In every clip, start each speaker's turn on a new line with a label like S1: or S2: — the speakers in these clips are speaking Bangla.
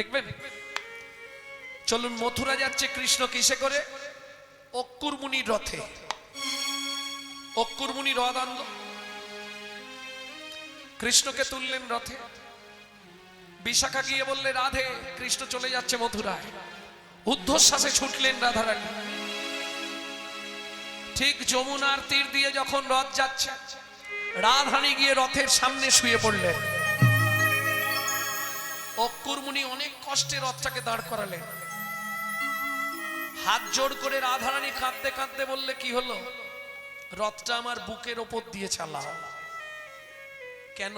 S1: দেখবেন। চলুন, মথুরা যাচ্ছে কৃষ্ণ কিসে করে? অক্কুর মুনির রথে। অক্কুর মুনি রথ আনলো, কৃষ্ণকে তুললেন রথে। বিশাখা গিয়ে বললে, রাধে, কৃষ্ণ চলে যাচ্ছে মথুরায়। ঊর্ধ্বশ্বাসে ছুটলেন রাধারানী। ঠিক যমুনার তীর দিয়ে যখন রথ যাচ্ছে, রাধারানী গিয়ে রথের সামনে শুয়ে পড়লেন। অক্কুর মুনি অনেক কষ্টে রথটাকে দাঁড় করালেন। হাত জোড় করে রাধারানী কাঁদতে কাঁদতে বললে, কি হলো? রথটা আমার বুকের ওপর দিয়ে চালাও। কেন?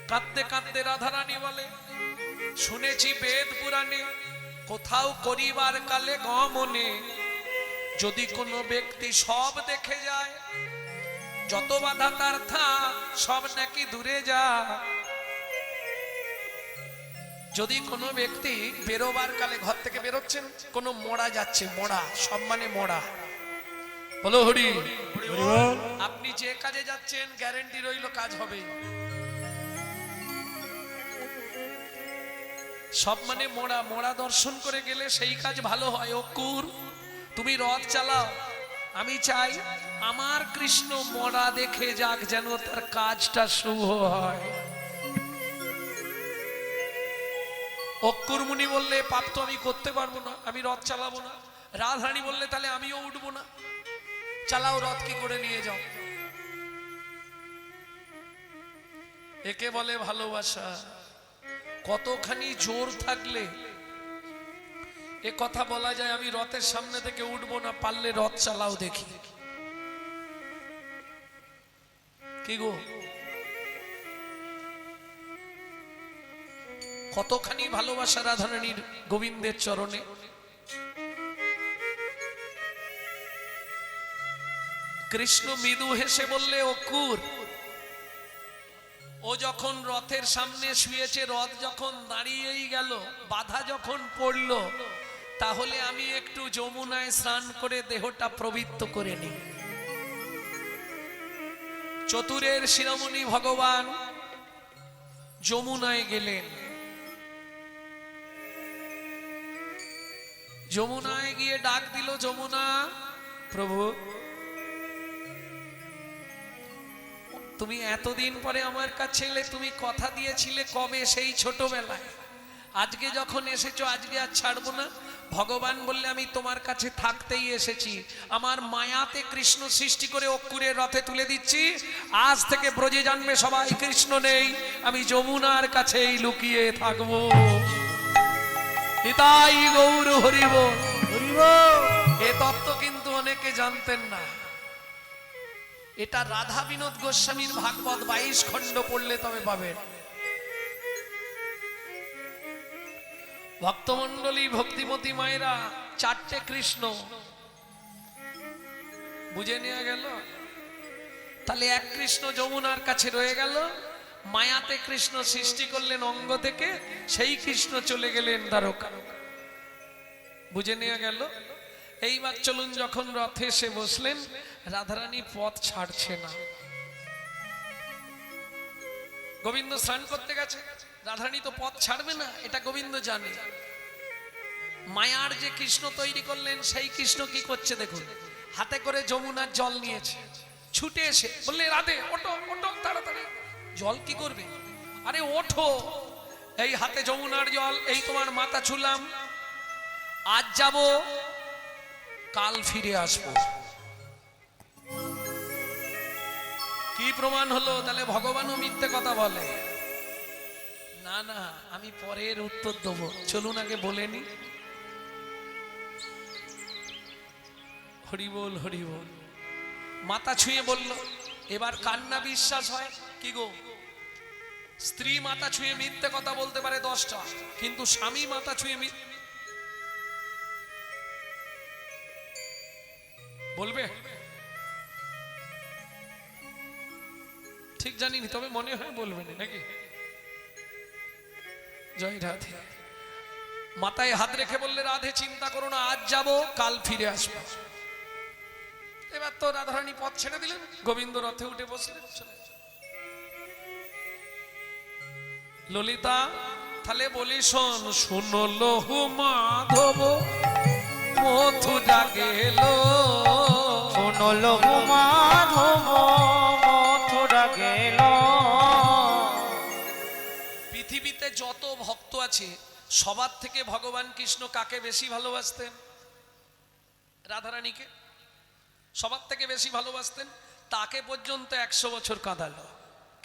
S1: কাঁদতে কাঁদতে রাধারানী বলে, শুনেছি বেদ পুরাণে, কোথাও করিবার কালে গমনে, যদি কোনো ব্যক্তি সব দেখে যায়, যত বাধা তার থাক সব নাকি দূরে যায়। যদি কোনো ব্যক্তি বেরোবার কালে, ঘর থেকে বেরোচ্ছেন, কোনো মোড়া যাচ্ছে, মোড়া সব মানে মোড়া, বলো হরি। আপনি যে কাজে যাচ্ছেন গ্যারেন্টি রইল কাজ হবে। সব মানে মোড়া, মোড়া দর্শন করে গেলে সেই কাজ ভালো হয়। অক্কুর, তুমি রথ চালাও, আমি চাই আমার কৃষ্ণ মোড়া দেখে যাক, যেন তার কাজটা শুভ হয়। অক্কুর মুনি বললে, পাপ তো আমি করতে পারবো না, আমি রথ চালাবো না। রাধারানী বললে, তাহলে আমিও উঠবো না। চালাও রথ, কি করে নিয়ে যাও। একে বলে ভালোবাসা। কতখানি জোর থাকলে এ কথা বলা যায়, আমি রথের সামনে থেকে উঠবো না, পারলে রথ চালাও দেখি। কি গো, কতখানি ভালোবাসা রাধারানীর গোবিন্দের চরণে। কৃষ্ণ মৃদু হেসে বললে, অক্কুর, ও যখন রথের সামনে শুয়েছে, রথ যখন দাঁড়িয়েই গেল, বাধা যখন পড়ল, তাহলে আমি একটু যমুনায় স্নান করে দেহটা পবিত্র করে নিই। চতুরের শিরোমণি ভগবান যমুনায় গেলেন। যমুনায় গিয়ে ডাক দিল, যমুনা, প্রভু, তুমি এতদিন পরে আমার কাছে এলে, তুমি কথা দিয়েছিলে কবে? সেই ছোটবেলায়। আজকে যখন এসেছো, আজকে আর ছাড়বো না। ভগবান বললে, আমি তোমার কাছে থাকতেই এসেছি। আমার মায়াতে কৃষ্ণ সৃষ্টি করে অক্কুরের রথে তুলে দিচ্ছি। আজ থেকে ব্রজে জানবে সবাই কৃষ্ণ নেই, আমি যমুনার কাছেই লুকিয়ে থাকবো। নিতাই গৌর হরি বল। এ তত্ত্ব কিন্তু অনেকে জানতেন না। এটা রাধা বিনোদ গোস্বামীর ভাগবত 22 খণ্ড পড়লে তবে পাবেন। ভক্তমন্ডলী, ভক্তিমতী মায়েরা, 4টে কৃষ্ণ বুঝে নেওয়া গেল। তাহলে এক কৃষ্ণ যমুনার কাছে রয়ে গেল। মায়াতে কৃষ্ণ সৃষ্টি করলেন অঙ্গ থেকে, সেই কৃষ্ণ চলে গেলেন দ্বারকা। বুঝে নেওয়া গেল। এইবার চলুন, যখন রথে এসে বসলেন, রাধারানী পথ ছাড়ছে না। গোবিন্দ স্নান করতে গেছে, রাধারানী তো পথ ছাড়বে না, এটা গোবিন্দ জানে। মায়ার যে কৃষ্ণ তৈরি করলেন, সেই কৃষ্ণ কি করছে দেখুন, হাতে করে যমুনার জল নিয়েছে। ছুটে এসে বললে, রাধে, ওঠো ওঠো তাড়াতাড়ি। জল কি করবে? আরে ওঠো, এই হাতে যমুনার জল, এই তোমার মাথা ছুলাম, আজ যাব, কাল ফিরে আসবো। কি প্রমাণ হলো? তাহলে ভগবানও মিথ্যে কথা বলে না। না, আমি পরের উত্তর দেবো, চলুন আগে বলে নি। হরি বল, হরি বল। মাথা ছুঁয়ে বলল, এবার কান্না বিশ্বাস হয়? কি গো, স্ত্রী মাথা ছুঁয়ে মিথ্যে কথা বলতে পারে 10টা, কিন্তু স্বামী মাথা ছুঁয়ে বলবে? ঠিক জানিনি, তবে মনে হয় বলবেন নাকি? জয় রাধে। মাথায় হাত রেখে বললে, রাধে, চিন্তা করো না, আজ যাব, কাল ফিরে আসবো। এবার তো রাধারানী পথ ছেড়ে দিলেন, গোবিন্দ রথে উঠে বসলেন। ললিতা, তাহলে বলি শোন, শুনলো হু মাধব মথুরা গেল,
S2: শুনলো হু মাধব মথুরা গেল।
S1: পৃথিবীতে যত ভক্ত আছে সবার থেকে ভগবান কৃষ্ণ কাকে বেশি ভালোবাসতেন? রাধারানীকে সবার থেকে বেশি ভালোবাসতেন। তাকে পর্যন্ত 100 বছর কাঁদালো।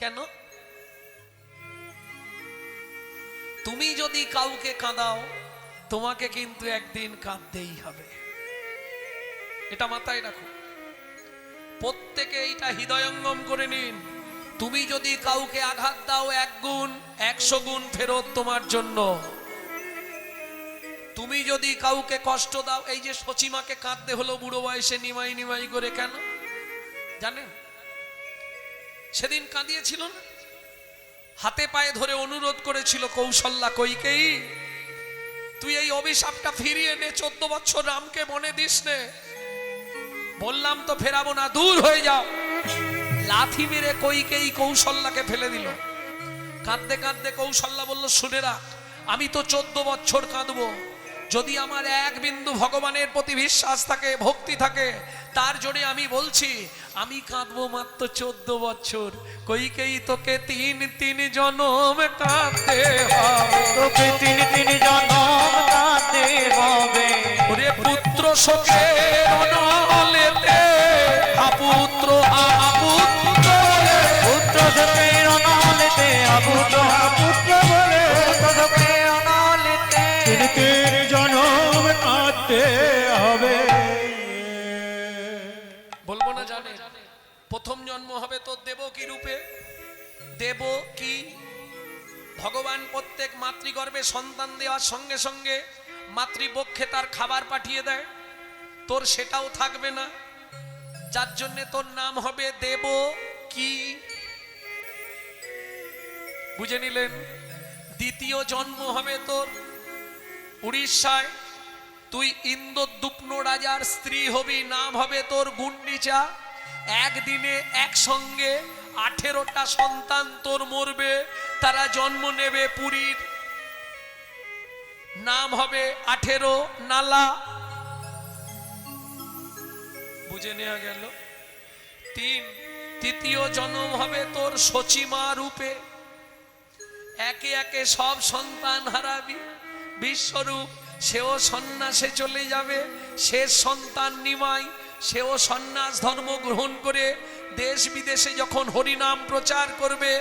S1: কেন? তুমি যদি কাউকে কাঁদাও তোমাকে কিন্তু একদিন কাঁদতেই হবে, এটা মাথায় রাখো। প্রত্যেকে এইটা হৃদয়ঙ্গম করে নিন। তুমি যদি কাউকে আঘাত দাও 1 গুণ 100 গুণ ফেরত তোমার জন্য। তুমি যদি কাউকে কষ্ট দাও, এই যে সচিমাকে কাঁদতে হলো বুড়ো বয়সে নিমাই নিমাই করে, কেন জানেন? সেদিন কাঁদিয়েছিল না, হাতে পায়ে ধরে অনুরোধ করেছিল কৌশল্যা, কইকেই তুই এই অভিশাপটা ফিরিয়ে নে, 14 বছর রামকে মনে দিস নে। বললাম তো ফেরাবো না, দূর হয়ে যাও। লাথি মেরে কইকেই কৌশল্যাকে ফেলে দিল। কাঁদতে কাঁদতে কৌশল্যা বলল, শুনে রাখ, আমি তো 14 বছর কাঁদবো, যদি আমার 1 বিন্দু ভগবানের প্রতি বিশ্বাস থাকে, ভক্তি থাকে, তার জন্য আমি বলছি আমি কাঁদবো মাত্র 14 বছর। কইকেই তোকে 3 জনম কাঁদতে হবে,
S2: তোকে 3 জনম কাঁদতে হবে।
S1: ওরে পুত্র শোকের অনলেতে আপুত্র আপুত্র বলে,
S2: পুত্র শোকের অনলেতে আপুত্র পুত্র বলে, পুত্র শোকের অনলেতে
S3: 3 জনম কাঁদতে হবে।
S1: বলবো না জানে? প্রথম জন্ম হবে তোর দেবকী রূপে। দেবকী ভগবান প্রত্যেক মাতৃগর্ভে সন্তান দেওয়ার সঙ্গে সঙ্গে মাতৃপক্ষে তার খাবার পাঠিয়ে দেয়, তোর সেটাও থাকবে না, যার জন্য তোর নাম হবে দেবকী। বুঝে নিলেন? দ্বিতীয় জন্ম হবে তোর উড়িষ্যায়, তুই ইন্দ্রদুপ্ন রাজার স্ত্রী হবি, নাম হবে তোর গুন্ডিচা। একদিনে একসঙ্গে 18টা সন্তান তোর মরবে, তারা জন্ম নেবে পুরীর, নাম হবে 18 নালা। বুঝে নেওয়া গেল? তৃতীয় জন্ম হবে তোর সচিমা রূপে, একে একে সব সন্তান হারাবি। বিশ্বরূপ, সেও সন্ন্যাসে চলে যাবে। শেষ সন্তান নিমাই, সেও সন্ন্যাস ধর্ম গ্রহণ করে দেশ বিদেশে যখন হরিনাম প্রচার করবে,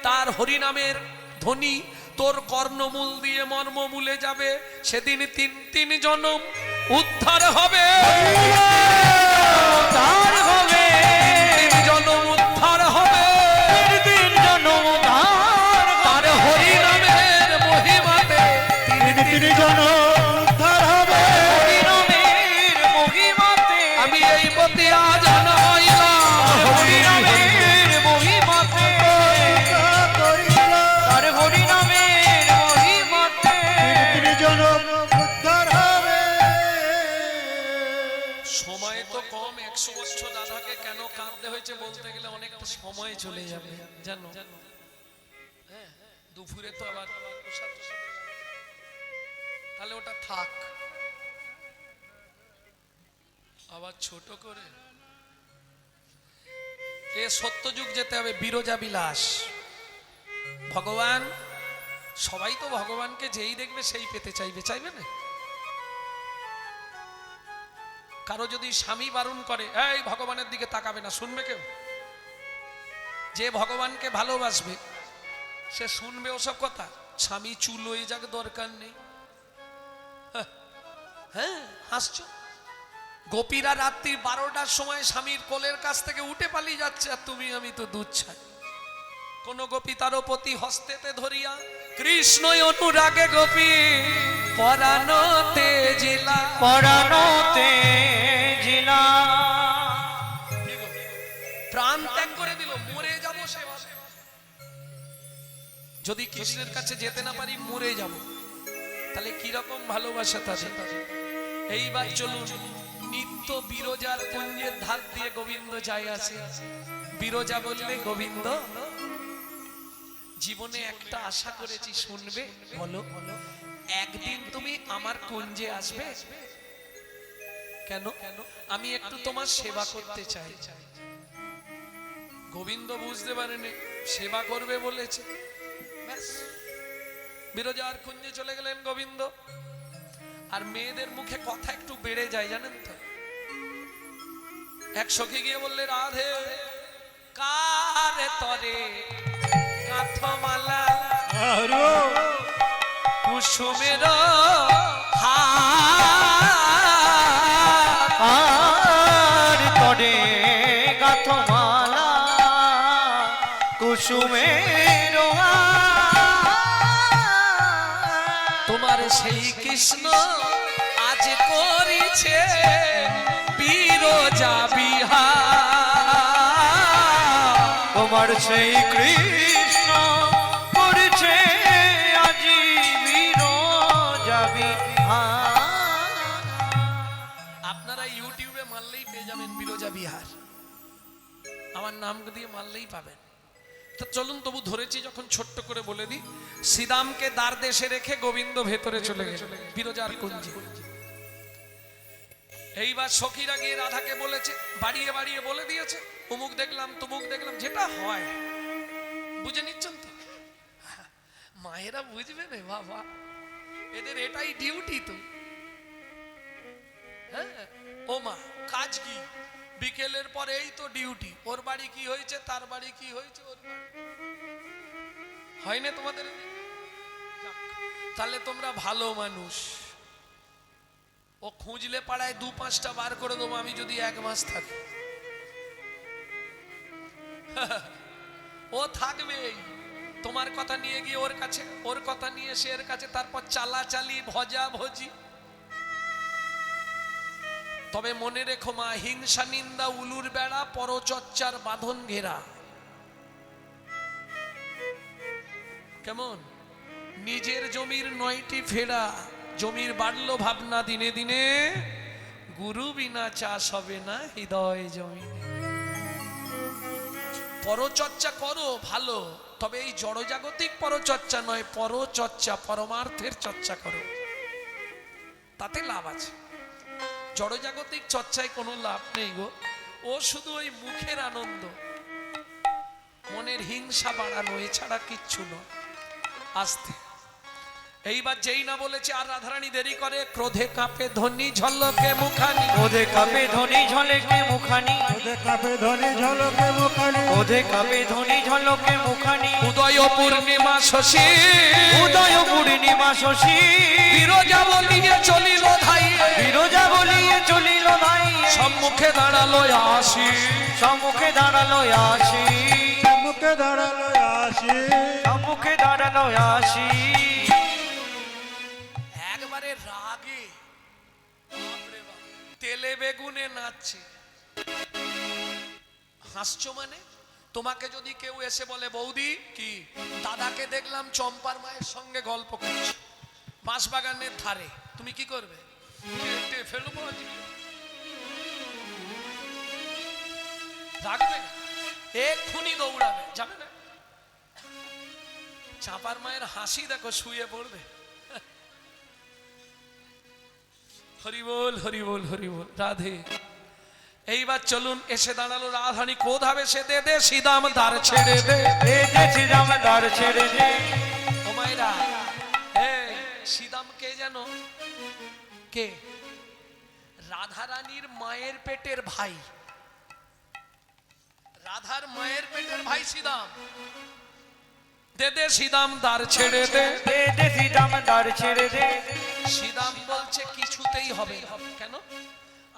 S1: তার হরিনামের ধ্বনি তোর কর্ণমূল দিয়ে মর্মমূলে যাবে। সেদিন 3 জনম উদ্ধার হবে,
S2: উদ্ধার হবে,
S1: 3 জনম উদ্ধার হবে,
S2: 3 জনম উদ্ধার
S1: তার হরিনামের মহিমাতে
S3: 3 জনম উদ্ধার হবে।
S2: হরিনামের মহিমাতে,
S1: আমি এই বতিয়া জানাইলাম,
S2: হরিনামের মহিমাতে, তার হরিনামের মহিমাতে
S3: 3 জনম উদ্ধার হবে।
S1: সময় তো কম, 100 বছর রাধাকে কেন কাঁদতে হয়েছে বলতে গেলে অনেকটা সময় চলে যাবে, জানো? হ্যাঁ, দুপুরে তো আবার প্রসাদ টসাদ, তাহলে ওটা থাক, আবার ছোট করে এ সত্যযুগ যেতে হবে, বিরজা বিলাস। ভগবান, সবাই তো ভগবানকে যেই দেখবে সেই পেতে চাইবে, চাইবে না? কারো যদি স্বামী বারণ করে, এই ভগবানের দিকে তাকাবে না, শুনবে কেউ? যে ভগবানকে ভালোবাসবে সে শুনবে ওসব কথা? স্বামী চুল হয়ে যাক, দরকার নেই। হ্যাঁ, হাসছো? গোপীরা রাত্রি 12টার সময় স্বামীর কোলের কাছ থেকে উঠে পালিয়ে যাচ্ছে, আর তুমি আমি তো দুধ ছাই। কোন গোপী তার প্রতি হস্তেতে ধরিয়া, কৃষ্ণই অনুরাগে গোপী পরাণতে জিলা,
S2: পরাণতে জিলা,
S1: প্রাণ ত্যাগ করে দিল, মরে যাব সে ভাবে। যদি কৃষ্ণের কাছে যেতে না পারি মরে যাব, তাহলে কিরকম ভালোবাসা তাদের। এইবার চলুন, নিত্য বিরজার কুঞ্জের ধার দিয়ে গোবিন্দ যায় আসে। বিরজা বললে গোবিন্দ, জীবনে একটা আশা করেছি, শুনবে? বলো। একদিন তুমি আমার কুঞ্জে আসবে। কেন? আমি একটু তোমার সেবা করতে চাই। গোবিন্দ বুঝতে পারেনি সেবা করবে বলেছে, ব্যাস বিরজার কুঞ্জে চলে গেলেন গোবিন্দ। আর মেয়েদের মুখে কথা একটু বেড়ে যায়, জানেন তো। এক সখী গিয়ে বললে, রাধে কারে তরে কাঁথমালা
S3: আরো
S1: কুসুমের
S2: আর তরে গাথমালা কুসুমের
S1: তোমার সেই কৃষ্ণ আজ করিছে বিরজা বিহার।
S2: তোমার সেই কৃষ্ণ করেছে আজি বিরজা বিহার।
S1: আপনারা ইউটিউবে মারলেই পেয়ে যাবেন বিরজা বিহার, আমার নাম দিয়ে মারলেই পাবেন। তো চলুন, তবু ধরেছি যখন ছোট্ট করে বলে দিই। শ্রীরামকে দ্বার দেশে রেখে গোবিন্দ ভেতরে চলে গেছে বিরজার কুঞ্জে। এইবার সখীরা গিয়ে রাধাকে বলেছে, বাড়িয়ে বাড়িয়ে বলে দিয়েছে, অমুক দেখলাম তমুক দেখলাম, যেটা হয় বুঝে নিচ্ছেন তো। মায়েরা বুঝবে না বাবা, এদের এটাই ডিউটি তো। হ্যাঁ, ও মা কাজ কি? বিকেলের পরে এই তো ডিউটি, ওর বাড়ি কি হয়েছে, তার বাড়ি কি হয়েছে, ওর বাড়ি হয় না তোমাদের? যাক, তাহলে তোমরা ভালো মানুষ। ও খুঁজলে পাড়ায় 2-5টা বার করে দেবো আমি যদি 1 মাস থাকি। ও থাকবেই, তোমার কথা নিয়ে গিয়ে ওর কাছে, ওর কথা নিয়ে এসে এর কাছে, তারপর চালাচালি ভজা ভজি। তবে মনে রেখো মা, হিংসা নিন্দা উলুর বেড়া, পরচর্চার বাঁধন ঘেরা। কেমন? নিজের জমির 9টি ফেরা, জমির বাড়লো ভাবনা দিনে দিনে, গুরু বিনা চাষ হবে না হৃদয় জমিনে। পরচর্চা করো ভালো, তবে এই জড়জাগতিক পরচর্চা নয়, পরচর্চা পরমার্থের চর্চা করো, তাতে লাভ আছে। জড়জাগতিক চর্চায় কোনো লাভ নেই গো, ও শুধু ওই মুখের আনন্দ, মনের হিংসা বাড়ানো, এছাড়া কিচ্ছু নয়। আস্তে এইবার যেই না বলেছে আর রাধারানী দেরি করে, ক্রোধে কাঁপে ধ্বনি ঝলকে মুখানি,
S2: ওধে কাপে ধ্বনি ঝলকে মুখানি,
S3: ওদের কাপে ধনে ঝলকে মুখানি,
S2: ওধে কাপে ধ্বনি ঝলকে মুখানি,
S1: উদয় পূর্ণিমা শশী,
S2: উদয় পূর্ণিমা শশী,
S1: বিরজা বলিয়ে চলিল ধাই,
S2: বিরজা বলিয়ে চলিল নাই,
S1: সম্মুখে দাঁড়ালো আসি,
S2: সম্মুখে দাঁড়ালো আসি,
S3: মুখে দাঁড়ালো আসি,
S2: সম্মুখে দাঁড়ালো আসি।
S1: একবারে রাগে বাপরে বাপ, তেলে বেগুনে নাচছে। হাসছো মানে? তোমাকে যদি কেউ এসে বলে, বৌদি কি দাদাকে দেখলাম চম্পার মায়ের সঙ্গে গল্প করছে বাঁশবাগানের ধারে, তুমি কি করবে? কেটে ফেলবো আজকে, রাখবে না, এক্ষুনি দৌড়াবে, যাবে না। চাঁপার মায়ের হাসি দেখো, শুয়ে পড়বে। হরি বল হরি বল হরি বল, রাধে। এইবার চলুন, এসে দাঁড়ালো রাধারানী, ক্রোধ হবে সে দে দে, শ্রীদাম দ্বার ছেড়ে দে,
S2: শ্রীরাম দ্বার ছেড়ে দে।
S1: ও মায়েরা, শ্রীদাম কে জানো? কে? রাধারানীর মায়ের পেটের ভাই, রাধার মায়ের পেটের ভাই শ্রীদাম। দে দে শ্রীদাম দ্বার ছেড়ে দে,
S2: শ্রীরাম দ্বার ছেড়ে দে।
S1: শ্রীদাম বলছে কিছুতেই হবে না। কেন?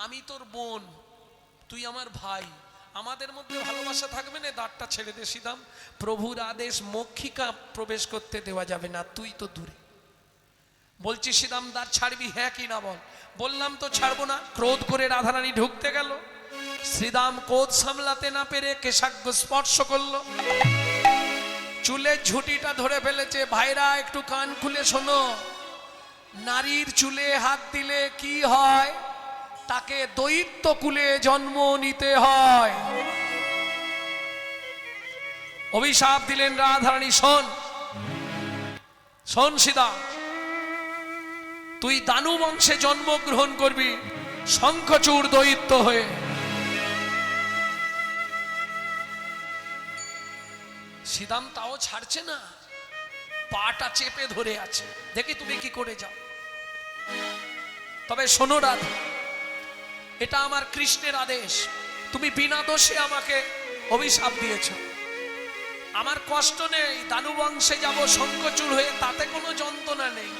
S1: আমি তোর বোন, তুই আমার ভাই, আমাদের মধ্যে ভালোবাসা থাকবে না, দ্বারটা ছেড়ে দে শ্রীদাম। প্রভুর আদেশ, মক্ষিকা প্রবেশ করতে দেওয়া যাবে না, তুই তো দূরে। বলছি শ্রীদাম দ্বার ছাড়বি, হ্যাঁ কি না বল। বললাম তো ছাড়বো না। ক্রোধ করে রাধারানী ঢুকতে গেল, শ্রীদাম ক্রোধ সামলাতে না পেরে কেশাগ্র স্পর্শ করলো, চুলের ঝুঁটিটা ধরে ফেলেছে। ভাইরা একটু কান খুলে শোনো, নারীর চুলে হাত দিলে কি হয়? তাকে দৈত্য কুলে জন্ম নিতে হয়। অভিশাপ দিলেন রাধারানী, শোন শোন সীতা, তুই দানু বংশে জন্মগ্রহণ করবি শঙ্খচূড় দৈত্য হয়ে। সীতাম তাও ছাড়ছে না, পাটা চেপে ধরে আছে, দেখি তুমি কি করে যাও। তবে শোনো রাধা, এটা আমার কৃষ্ণের আদেশ, তুমি বিনা দোষে আমাকে অভিশাপ দিয়েছ, আমার কষ্ট নেই, দানু বংশে যাব শঙ্খচূড় হয়ে, তাতে কোনো যন্ত্রণা নেই,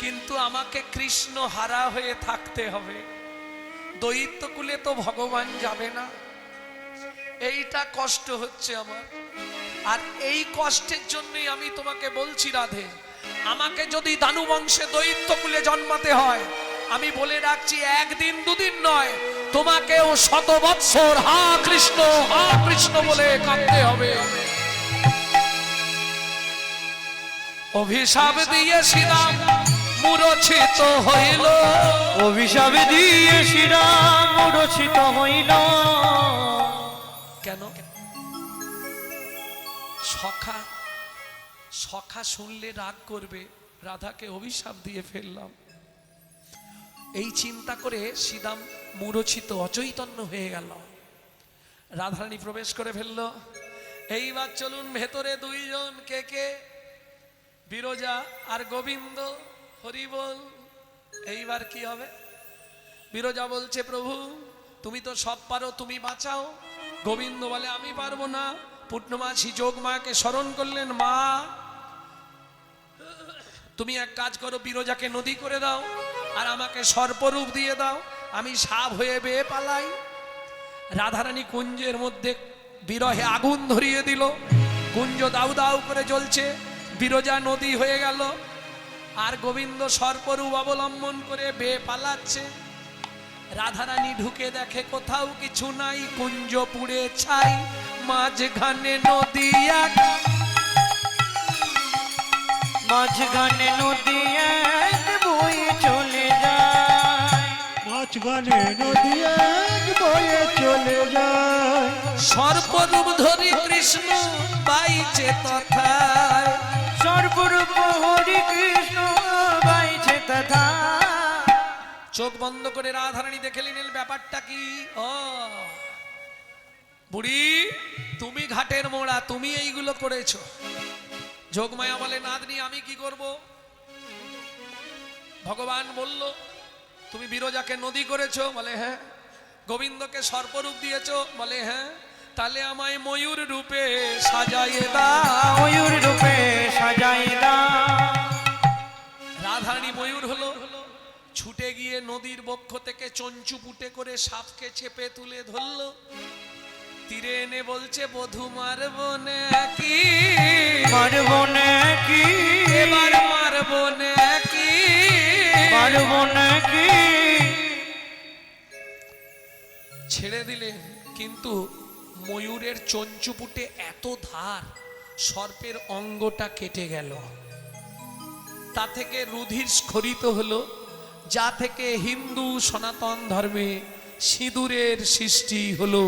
S1: কিন্তু আমাকে কৃষ্ণ হারা হয়ে থাকতে হবে, দৈত্য কুলে তো ভগবান যাবে না, এইটা কষ্ট হচ্ছে আমার। আর এই কষ্টের জন্যই আমি তোমাকে বলছি রাধে, আমাকে যদি দানু বংশে দৈত্য কুলে জন্মাতে হয়, আমি বলে রাখছি একদিন দুদিন নয়, তোমাকেও 100 বৎসর হা কৃষ্ণ বলে কাঁদতে হবে। অভিশাপ দিয়ে শ্রীরাম মূর্ছিত হইল,
S2: অভিশাপ দিয়ে শ্রীরাম মূর্ছিত হইল।
S1: কেন? সখা সখা শুনলে রাগ করবে, রাধাকে অভিশাপ দিয়ে ফেললাম, এই চিন্তা করে শ্রীরাম মূর্ছিত অচৈতন্য হয়ে গেল। রাধারানী প্রবেশ করে ফেলল। এইবার চলুন ভেতরে দুইজন, কে কে? বিরজা আর গোবিন্দ। হরি বল। এইবার কি হবে? বিরজা বলছে, প্রভু তুমি তো সব পারো, তুমি বাঁচাও। গোবিন্দ বলে, আমি পারবো না। পূর্ণমাসী যোগমায়াকে স্মরণ করলেন, মা তুমি এক কাজ করো, বিরজাকে নদী করে দাও আর আমাকে সর্পরূপ দিয়ে দাও, আমি সাপ হয়ে বেয়ে পালাই। রাধারানী কুঞ্জের মধ্যে বিরহে আগুন ধরিয়ে দিল, কুঞ্জ দাউ দাউ করে জ্বলছে, বিরজা নদী হয়ে গেল, আর গোবিন্দ সর্পরূপ অবলম্বন করে বেয়ে পালাচ্ছে। রাধারানী ঢুকে দেখে কোথাও কিছু নাই, কুঞ্জ পুড়ে ছাই, মাঝখানে নদী এক,
S2: মাঝখানে নদী এক বয়ে চলে যায়,
S3: মাঝখানে নদী এক বয়ে চলে যায়।
S1: সর্পরূপ ধরি কৃষ্ণ বাইছে তথায়,
S2: সর্বরূপ হরি কৃষ্ণ বাইছে তথা।
S1: চোখ বন্ধ করে রাধারানী দেখে নিলেন ব্যাপারটা কি। ও বুড়ি, তুমি ঘাটের মোড়া, তুমি এইগুলো করেছো। যোগমায়া বলে, নাতনি আমি কি করব? ভগবান বলল তুমি বিরজাকে নদী করেছো, বলে হ্যাঁ। গোবিন্দকে সর্পরূপ দিয়েছো, বলে হ্যাঁ। তাহলে আমায় ময়ূর রূপে সাজাইয়ে দাও,
S2: ময়ূর রূপে সাজাই দাও।
S1: রাধারানী ময়ূর হলো, ছুটে গিয়ে নদীর বক্ষ থেকে চঞ্চু পুটে করে সাপকে চেপে তুলে ধরলো, তীরে এনে বলছে, বধূ মারবো নাকি,
S2: মারবো নাকি,
S1: এবার মারবো নাকি,
S2: মারবো নাকি।
S1: ছেড়ে দিলেন, কিন্তু ময়ূরের চঞ্চুপুটে এত ধার, সর্পের অঙ্গটা কেটে গেল, তা থেকে রুধির স্খলিত হলো, যা থেকে হিন্দু সনাতন ধর্মে সিঁদুরের সৃষ্টি হলো।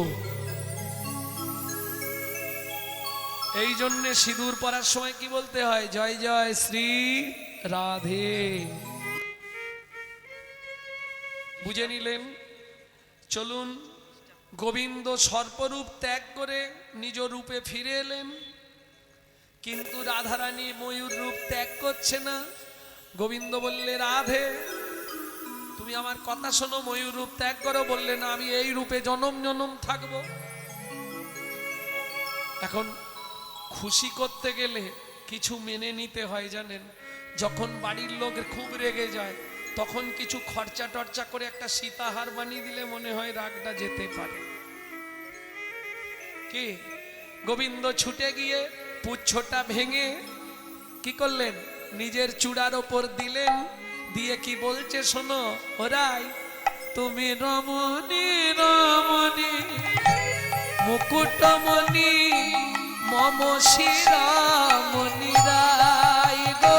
S1: এই জন্যে সিঁদুর পরার সময় কি বলতে হয়? জয় জয় শ্রী রাধে। বুঝে নিলেন? চলুন, গোবিন্দ সর্পরূপ ত্যাগ করে নিজ রূপে ফিরে এলেন, কিন্তু রাধারানী ময়ূর রূপ ত্যাগ করছে না। গোবিন্দ বললে, রাধে তুমি আমার কথা শোনো, ময়ূর রূপ ত্যাগ করো। বললে, না, আমি এই রূপে জনম জনম থাকবো। এখন খুশি করতে গেলে কিছু মেনে নিতে হয় জানেন। যখন বাড়ির লোক খুব রেগে যায়, তখন কিছু খরচা টর্চা করে একটা সীতাহার বানিয়ে দিলে মনে হয় রাগটা যেতে পারে। কি? গোবিন্দ ছুটে গিয়ে পুচ্ছটা ভেঙে কি করলেন? নিজের চূড়ার ওপর দিলেন, দিয়ে কি বলছে শোনো, ওরাই তুমি রমণী রমণী মুকুটমণি মম শিরামণি রায় গো,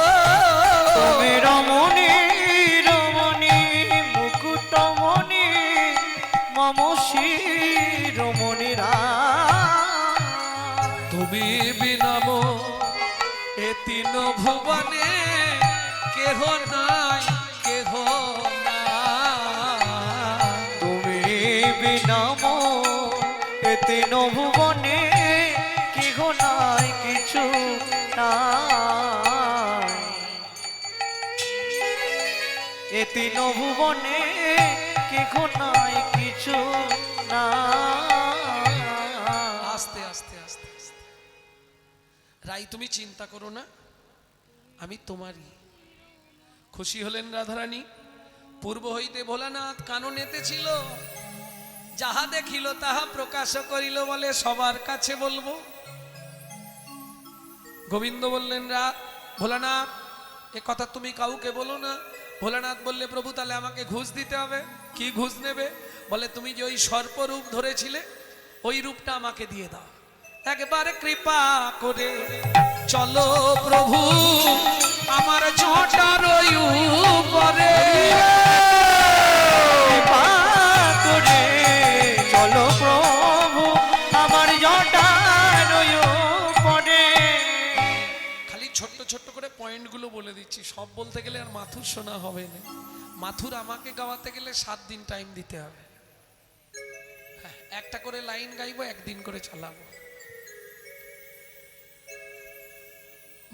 S2: তুমি রমণী রমণী মুকুটমণি মম শিরোমণি রায়।
S1: তুমি ভুবনে কেহ নাই, কেহ নাই।
S2: তুমি বিনা মোর এ তিন ভুবনে কেহ নাই, কিছু নাই। এ তিন ভুবনে কেহ নাই, কিছু নাই।
S1: আস্তে আস্তে আস্তে আস্তে। রাই তুমি চিন্তা করো না, আমি তোমারই। খুশি হলেন রাধারানী। পূর্ব হইতে ভোলানাথ কাননেতে ছিল, যাহা দেখিল তাহা প্রকাশ করিল, বলে সবার কাছে বলবো। গোবিন্দ বললেন ভোলানাথ এ কথা তুমি কাউকে বলো না। ভোলানাথ বললে প্রভু তাহলে আমাকে ঘুষ দিতে হবে। কি ঘুষ নেবে? বলে তুমি যে ওই সর্পরূপ ধরেছিলে ওই রূপটা আমাকে দিয়ে দাও। একবার কৃপা করে চলো প্রভু আমার ঝোঁটার উপরে।
S2: কৃপা করে চলো প্রভু আমার জটার উপরে।
S1: খালি ছোট্ট ছোট্ট করে পয়েন্টগুলো বলে দিচ্ছি, সব বলতে গেলে আর মাথুর শোনা হবে না। মাথুর আমাকে গাওয়াতে গেলে 7 দিন টাইম দিতে হবে। হ্যাঁ, একটা করে লাইন গাইবো, একদিন করে চালাবো।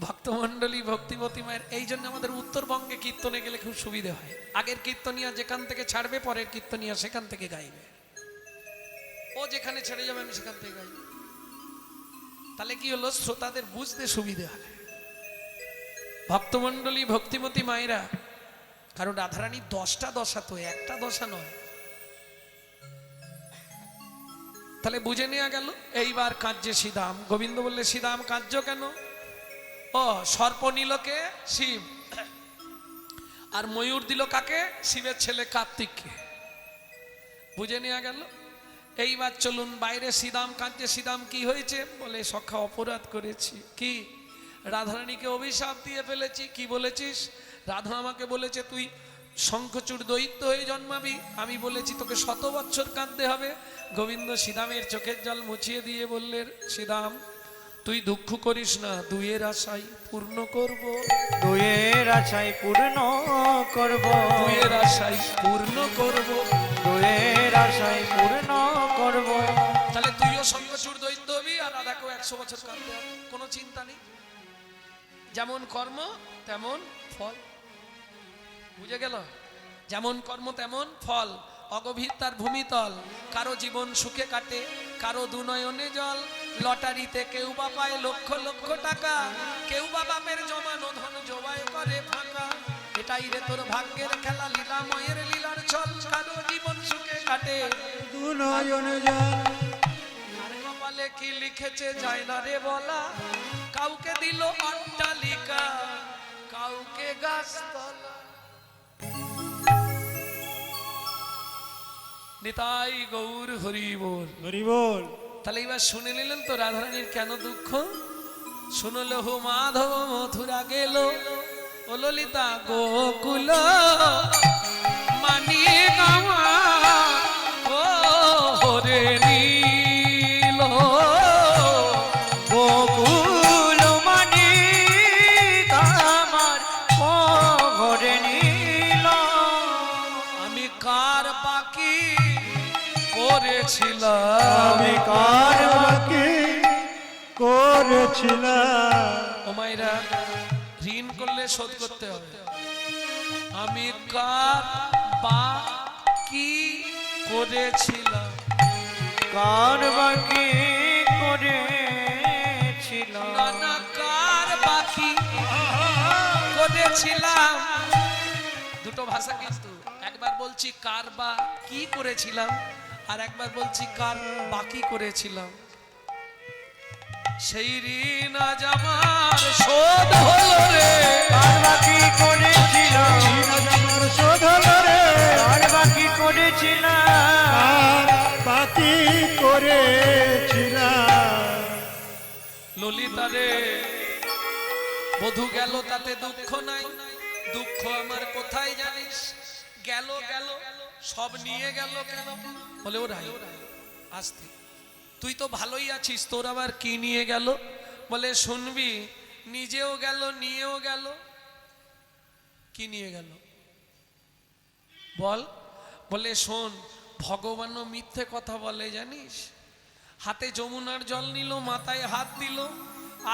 S1: ভক্তমণ্ডলী ভক্তিমতী মায়ের এই জন্য আমাদের উত্তরবঙ্গে কীর্তনে গেলে খুব সুবিধা হয়। আগের কীর্তনিয়া যেখান থেকে ছাড়বে, পরের কীর্তনিয়া সেখান থেকে গাইবে। ও যেখানে ছেড়ে যাবে আমি সেখান থেকে গাইব। তাহলে কি হলো, শ্রোতাদের বুঝতে সুবিধা হয়। ভক্তমণ্ডলী ভক্তিমতী মায়েরা, কারণ রাধারানী 10টা দশা তো, একটা দশা নয়। তাহলে বুঝে নেওয়া গেল। এইবার কাঁদছে শ্রীদাম। গোবিন্দ বললে শ্রীদাম কাঁদছ কেন? ও সর্প নিলকে শিব, আর ময়ূর দিল কাকে? শিবের ছেলে কার্তিককে। বুঝে নেওয়া গেল। এইবার চলুন বাইরে। শ্রীদাম কাঁদছে। শ্রীদাম কি হয়েছে? বলে সখা অপরাধ করেছি। কি? রাধারানীকে অভিশাপ দিয়ে ফেলেছি। কি বলেছিস? রাধা আমাকে বলেছে তুই শঙ্খচূড় দৈত্য হয়ে জন্মাবি। আমি বলেছি তোকে 100 বছর কাঁদতে হবে। গোবিন্দ শ্রীদামের চোখের জল মুছিয়ে দিয়ে বললেন শ্রীদাম তুই দুঃখ করিস না, দুইয়ের আশাই পূর্ণ করব।
S2: দুয়ের আশাই পূর্ণ করব,
S1: দুইয়ের আশাই পূর্ণ করব,
S2: দুয়ের আশাই পূর্ণ করব।
S1: তাহলে তুইও শঙ্খচূড় দৈত্য হবি আর রাধাকেও 100 বছর কাঁদতে হবে। কোনো চিন্তা নেই। যেমন কর্ম তেমন ফল। বুঝে গেল? যেমন কর্ম তেমন ফল। অগভীর তার ভূমিতল। কারো জীবন সুখে কাটে, কারো দুনয়নে জল। লটারিতে কেউ বা পায় লক্ষ লক্ষ টাকা, কেউ বা বাপের জমানো ধন জবাই করে ফাঁকা। এটাই রে তোর ভাগ্যের খেলা, লীলাময়ের লীলার ছল। কারো জীবন সুখে কাটে,
S3: দুনয়নে জল।
S1: আর কপালে কি লিখেছে যায় না রে বলা। কাউকে দিল অট্টালিকা, কাউকে গাছতলা। নিতাই গৌর হরি বল।
S3: হরি বল।
S1: তাহলে এবার শুনে নিলেন তো রাধারানীর কেন দুঃখ। শুনল হো মাধব মথুরা গেল, ও ললিতা গোকুল মানি গাওয়া ও হরে নীল।
S2: গোকুল মানি আমার ঘরে নীল।
S1: আমি কার বাকি করেছিলাম,
S3: আমি কার বাকি করেছিলাম।
S1: ও মায়েরা ঋণ করলে শোধ করতে হবে। আমি কার বাকি করেছিলাম,
S2: কার বাকি করেছিলাম।
S1: নানা কার বাকি করেছিলাম। দুটো ভাষা কিন্তু, একবার বলছি কার বা কি করেছিলাম, আর একবার বলছি কার বাকি করেছিলাম। সেই ঋণ আজ আমার শোধ হলো রে।
S2: কার বাকি করেছিলাম,
S3: আজ আমার শোধ হলো রে।
S2: কার বাকি করেছিলাম।
S3: কার বাকি করেছিলাম।
S1: ললিতা রে বধূ গেল তাতে দুঃখ নাই, দুঃখ আমার কোথায় জানিস। গেল গেল সব নিয়ে গেল কেন? বলে ও রাই আসতে, তুই তো ভালোই আছিস, তোর আবার কি নিয়ে গেল? বলে শুনবি নিজেও গেল নিয়েও গেল। কি নিয়ে গেল বল? বলে শোন, ভগবানও মিথ্যে কথা বলে জানিস। হাতে যমুনার জল নিল, মাথায় হাত দিল,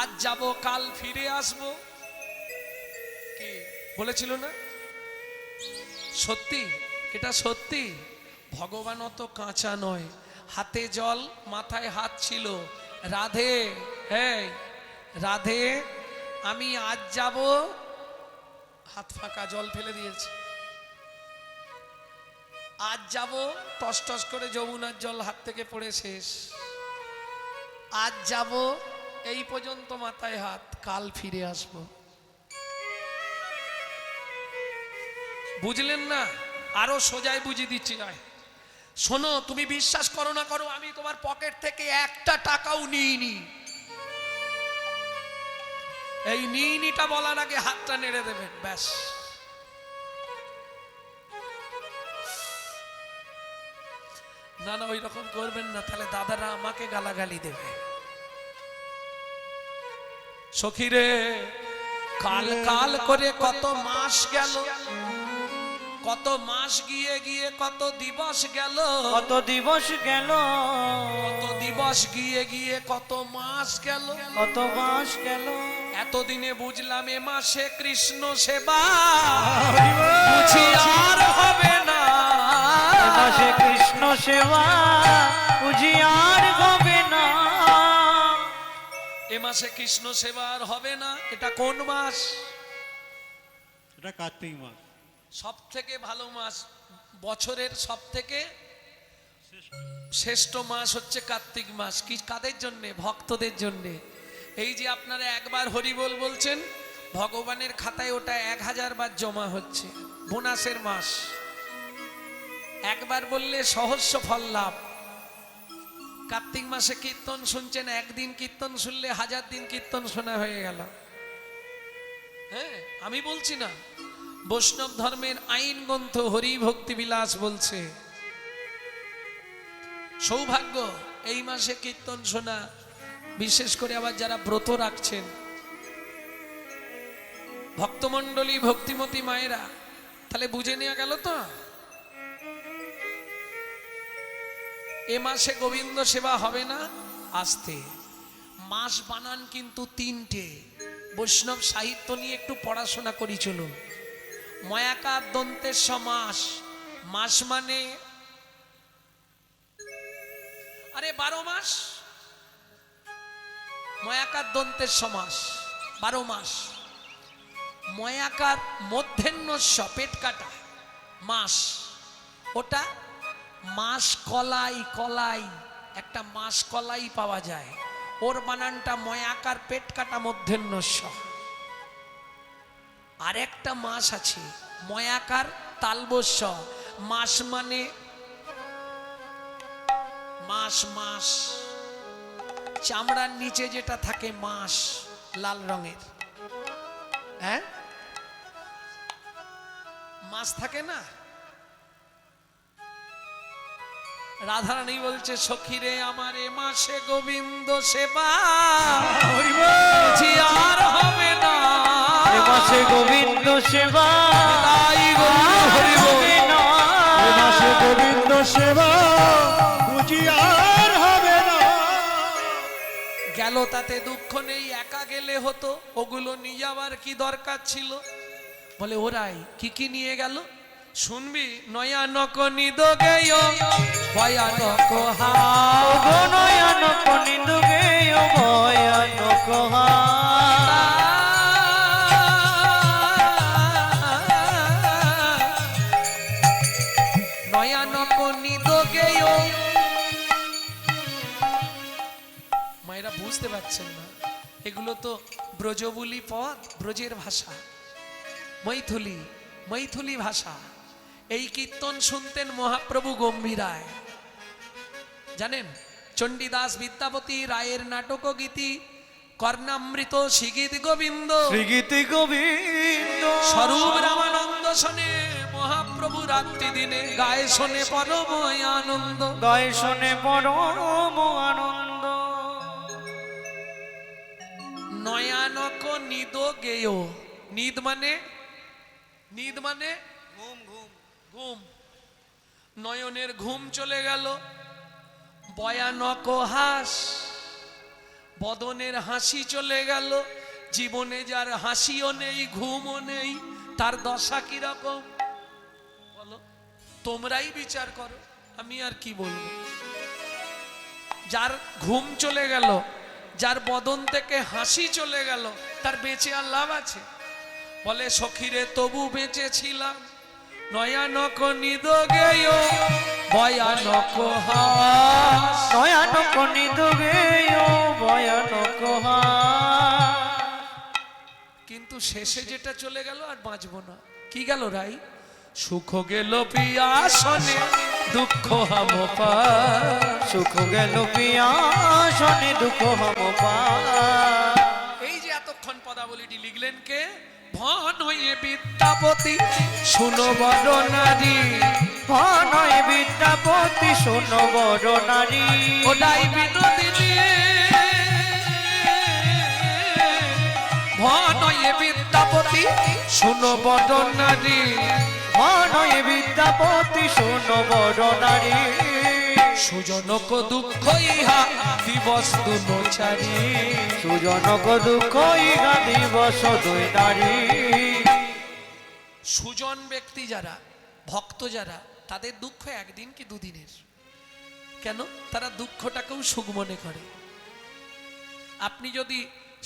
S1: আজ যাব কাল ফিরে আসব, কি বলেছিল না? সত্যি, এটা সত্যি। ভগবান অত কাঁচা নয়। হাতে জল, মাথায় হাত ছিল। রাধে, এই রাধে, আমি আজ যাব, হাত ফাঁকা, জল ফেলে দিয়েছে। আজ যাব, টস টস করে যমুনার জল হাত থেকে পড়ে শেষ। আজ যাব, এই পর্যন্ত মাথায় হাত, কাল ফিরে আসব। বুঝলেন না? আরো সোজাই বুঝিয়ে দিচ্ছি। যায় শোনো, তুমি বিশ্বাস করো না করো, আমি তোমার পকেট থেকে একটা টাকাও নিইনি। এই নিইনিটা বলার আগে হাতটা নেড়ে দেবেন, ব্যাস। না না, ওই রকম করবেন না, তাহলে দাদারা আমাকে গালাগালি দেবে। সখীরে, কাল কাল করে কত মাস গেল, কত মাস গিয়ে গিয়ে কত দিবস গেল,
S2: কত দিবস গেল,
S1: কত দিবস গিয়ে গিয়ে কত মাস গেল,
S2: কত মাস গেল।
S1: এতদিনে বুঝলাম এ মাসে কৃষ্ণ সেবা বুঝি আর হবে না।
S2: এ মাসে কৃষ্ণ সেবা বুঝি আর হবে না।
S1: এ মাসে কৃষ্ণ সেবা আর হবে না। এটা কোন মাস?
S3: এটা কার্তিক মাস।
S1: সব থেকে ভালো মাস, বছরের সব থেকে শ্রেষ্ঠ মাস হচ্ছে কার্তিক মাস। কি কাদের জন্যে? ভক্তদের জন্যে। এই যে আপনারা একবার হরিবোল বলছেন, ভগবানের খাতায় ওটা 1000 বার জমা হচ্ছে। বোনাসের মাস। একবার বললে সহস্র ফল লাভ। কার্তিক মাসে কীর্তন শুনছেন, একদিন কীর্তন শুনলে 1000 দিন কীর্তন শোনা হয়ে গেল। হ্যাঁ, আমি বলছি না, বৈষ্ণব ধর্মের আইন গ্রন্থ হরি ভক্তি বিলাস বলছে। সৌভাগ্য এই মাসে কীর্তন শোনা, বিশেষ করে আবার যারা ব্রত রাখছেন, ভক্তমণ্ডলী, ভক্তিমতী মায়েরা, তাহলে বুঝে নেওয়া গেল তো। এ মাসে গোবিন্দ সেবা হবে না। আসতে মাস বানান কিন্তু 3টে। বৈষ্ণব সাহিত্য নিয়ে একটু পড়াশোনা করি চলুন। ময়াকার দন্তের সমাস, মাস মানে আরে 12 মাস। ময়াকার দন্তের সমাস, 12 মাস। ময়াকার মধ্যাহ্নস্য, পেট কাটা, মাস, ওটা মাস কলাই। কলাই, একটা মাস কলাই পাওয়া যায়, ওর বানানটা ময়াকার পেট কাটা মধ্যাহ্নস্য। আর একটা মাস আছে ময়াকার তালবস্য। মাস মানে মাস, মাস চামড়ার নিচে যেটা থাকে মাস, লাল রঙের, হ্যাঁ মাস থাকে না। রাধারানী বলছে, সখীরে আমার এ মাসে গোবিন্দ সেবা বুঝি আর হবে না।
S2: এ মাসে গোবিন্দ সেবা
S1: তাই গোবিন্দ হরি বল।
S2: হবে না।
S3: এ মাসে গোবিন্দ সেবা বুঝি আর হবে না।
S1: গেল তাতে দুঃখ নেই, একা গেলে হতো। ওগুলো নিয়ে যাওয়ার কি দরকার ছিল? বলে ওরাই কি কি নিয়ে গেল শুনবি। নয়ানক নিদোগেয় ভয়ানক হাও,
S2: গো নয়নক নিদুগেয় ভয়ানক হাও।
S1: নয়ানক নিদোগেয়। মায়েরা বুঝতে পারছেন না, এগুলো তো ব্রজবুলি পদ, ব্রজের ভাষা, মৈথিলি, মৈথিলি ভাষা। এই কীর্তন শুনতেন মহাপ্রভু গম্ভীরায়, জানেন। চণ্ডীদাস বিদ্যাপতি রায়ের নাটক গীতি, কর্ণামৃত শ্রীগীত গোবিন্দ,
S2: শ্রীগীতি গোবিন্দ,
S1: স্বরূপ রামানন্দ শোনে মহাপ্রভু রাত্রি দিনে গায়ে শোনে পরম আনন্দ।
S2: গায়ে শোনে পরম আনন্দ।
S1: নয়ানক নিদ গেয়। নিদ মানে ঘুম। নয়নের ঘুম চলে গেল। ভয়ানক হাস, বদনের হাসি চলে গেল। জীবনে যার হাসিও নেই, ঘুমও নেই, তার দশা কিরকম বলো? তোমরাই বিচার করো, আমি আর কি বলবো। যার ঘুম চলে গেল, যার বদন থেকে হাসি চলে গেল, তার বেঁচে আর লাভ আছে? বলে সখীরে তবু বেঁচেছিলাম, নয়ানক নিদ গেয় ভয়ানক হাস।
S2: নয়ানক নিদ গেয় ভয়ানক হাস।
S1: কিন্তু শেষে যেটা চলে গেল আর বাঁচবো না। কি গেল রাই? সুখ গেল পিয়াসনে, দুঃখ হাম পাই।
S2: সুখ গেল পিয়াসনে, দুঃখ হাম পাই।
S1: এই যে এতক্ষণ পদাবলীটি লিখলেন কে? ভন হয়ে বিদ্যাপতি, শুনো বড় নারী।
S2: ভনয় বিদ্যাপতি, শোনো বড় নারী।
S1: ওটাই বিনোদিনী। ভন হয়ে বিদ্যাপতি, শুনো বড় নারী।
S2: ভনয় বিদ্যাপতি, শোনো বড় নারী।
S1: সুজনক দুঃখ ইহা দিবস দুনচারী।
S2: সুজনক দুঃখ ইহা দিবস দুই নারী।
S1: সুজন ব্যক্তি যারা, ভক্ত যারা, তাদের দুঃখ একদিন কি দুদিনের। কেন? তারা দুঃখটাকেও সুখ মনে করে। আপনি যদি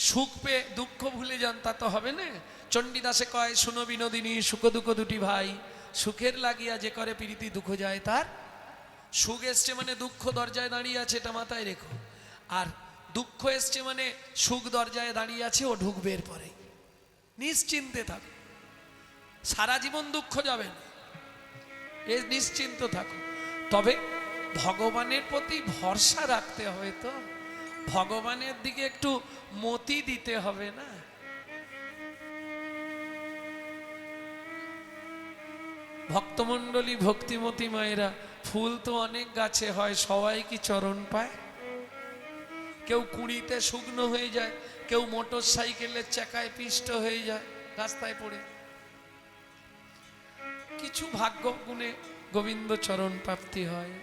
S1: সুখ পেয়ে দুঃখ ভুলে যান তা তো হবে না। চণ্ডীদাসে কয়, শুনো বিনোদিনী, সুখ দুঃখ দুটি ভাই। সুখের লাগিয়া যে করে প্রীতি, দুঃখ যায় তার। সুখ এসছে মানে দুঃখ দরজায় দাঁড়িয়ে আছে, এটা মাথায় রেখো। আর দুঃখ এসছে মানে সুখ দরজায় দাঁড়িয়ে আছে, ও ঢুকবে এরপরে। নিশ্চিন্তে থাকো, সারা জীবন দুঃখ যাবে না, এ নিশ্চিন্ত থাকো। তবে ভগবানের প্রতি ভরসা রাখতে হবে, তো ভগবানের দিকে একটু মতি দিতে হবে না। ভক্তমণ্ডলী, ভক্তিমতী মায়েরা, ফুল তো অনেক গাছে হয়, সবাই কি চরণ পায়? কেউ কুড়িতে শুকনো হয়ে যায়, কেউ মোটর সাইকেলের চাকায় পিষ্ট হয়ে যায় রাস্তায় পড়ে। কিছু ভাগ্য গুণে গোবিন্দ চরণ প্রাপ্তি হয়।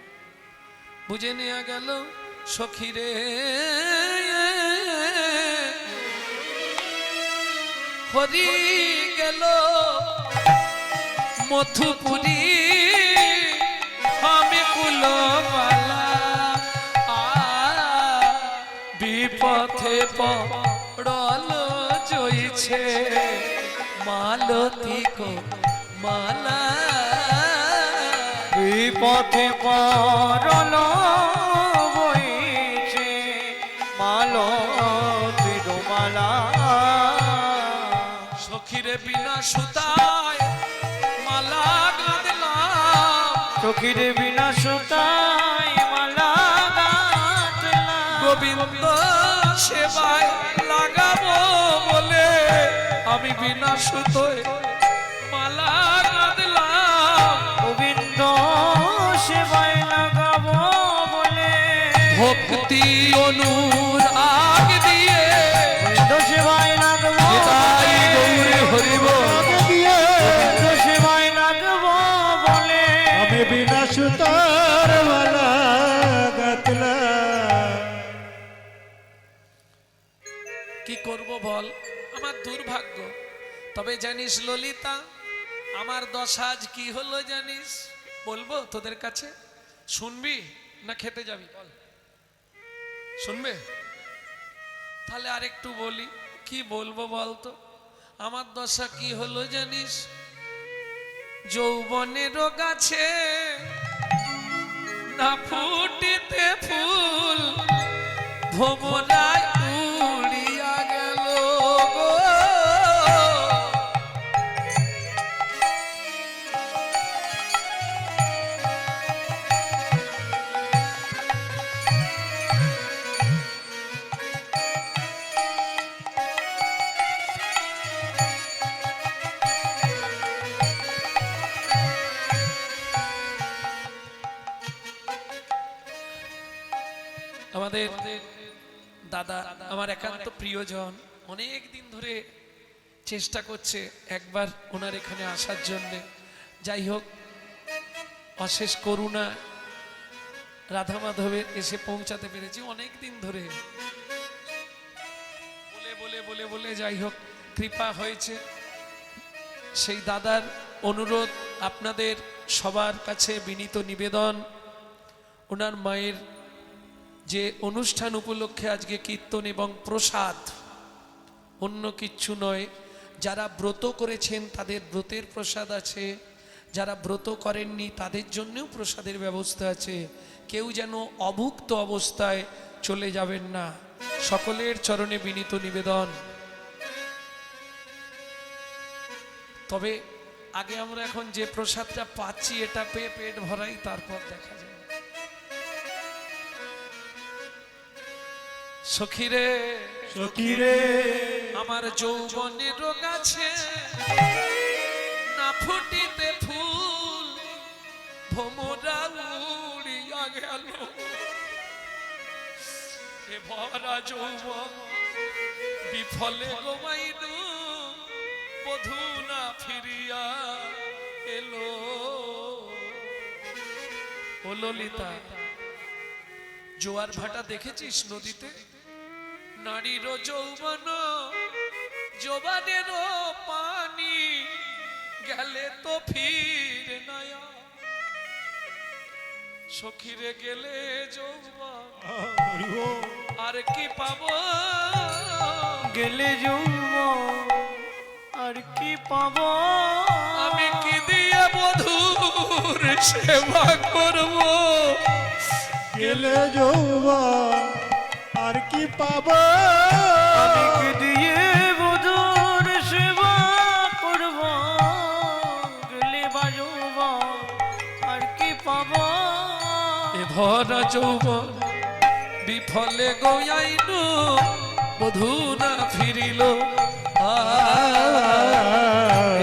S1: বুঝে নেওয়া গেল সখীরে হরি গেল মথুপুরী, আমি কুলমালা। বিপথে পড়ল জইছে, মালতী কো মালা।
S2: বিপথে পরল বইছে, মালতীর মালা।
S1: সখীরে বিনা সুতায় মালা গাঁথলাম।
S2: সখীর বিনা সুতায় মালা গাঁথলাম।
S1: গোবিন্দ সেবায় লাগাবো বলে আমি বিনা সুতোয় মালা গাঁথলাম।
S2: গোবিন্দ সেবায় লাগাবো বলে
S1: ভক্তি অনুর আগ দিয়ে
S2: গোবিন্দ সেবায় লাগবো।
S1: নিতাই গৌরে হরি বল।
S3: দিয়ে
S2: গোবিন্দ সেবায় লাগবো বলে
S3: আমি বিনা সুতার মালা গাঁথলাম।
S1: কি করব বল, আমার দুর্ভাগ্য। তবে জানিস ললিতা, আমার দশা আজ কি হলো জানিস? বলবো তোদের কাছে? শুনবি না খেতে যাবি? বল, শুনবে? তাহলে আর একটু বলি। কি বলবো বলতো? আমার দশা কি হলো জানিস? যৌবনেরও গাছে না ফুটিতে ফুল, ভোমরায় উড়িয়া গেল গো। আমাদের দাদা, আমার একান্ত প্রিয়জন, অনেক দিন ধরে চেষ্টা করছে একবার ওনার এখানে আসার জন্যে। যাই হোক, অশেষ করুণা রাধা মাধবের এসে পৌঁছাতে পেরেছি অনেক দিন ধরে। বলে বলে বলে বলে যাই হোক কৃপা হয়েছে। সেই দাদার অনুরোধ, আপনাদের সবার কাছে বিনীত নিবেদন, ওনার মায়ের যে অনুষ্ঠান উপলক্ষে আজকে কীর্তন এবং প্রসাদ, অন্য কিচ্ছু নয়। যারা ব্রত করেছেন তাদের ব্রতের প্রসাদ আছে, যারা ব্রত করেননি তাদের জন্যও প্রসাদের ব্যবস্থা আছে। কেউ যেন অভুক্ত অবস্থায় চলে যাবেন না, সকলের চরণে বিনীত নিবেদন। তবে আগে আমরা এখন যে প্রসাদটা পাচ্ছি এটা পেয়ে পেট ভরাই, তারপর দেখা যাবে। সখীরে
S3: সখীরে
S1: আমার যৌবনের রোগ আছে, না ফুটিতে ফুল ভোমরা উড়িয়া গেল। এ ভরা যৌবন বিফলে গোমাইল, বধূ না ফিরিয়া এলো। ও ললিতা, জোয়ার ভাটা দেখেছিস নদীতে? নারীর যৌবন জোবানের পানি গেলে তো ফির নয়া। সখীরে গেলে যৌবন আর কি পাবো?
S2: গেলে যৌবন আর কি পাবো?
S1: আমি কি দিয়ে বধূর সেবা করব?
S3: গেলে যৌবন আর কি পাবো?
S2: আমি কি দিয়ে বধূর সেবা করব? গেলে বা যৌবন আর কি পাবো?
S1: এ ভরা যৌবন বিফলে গয়াইল, বধূ না ফিরিল।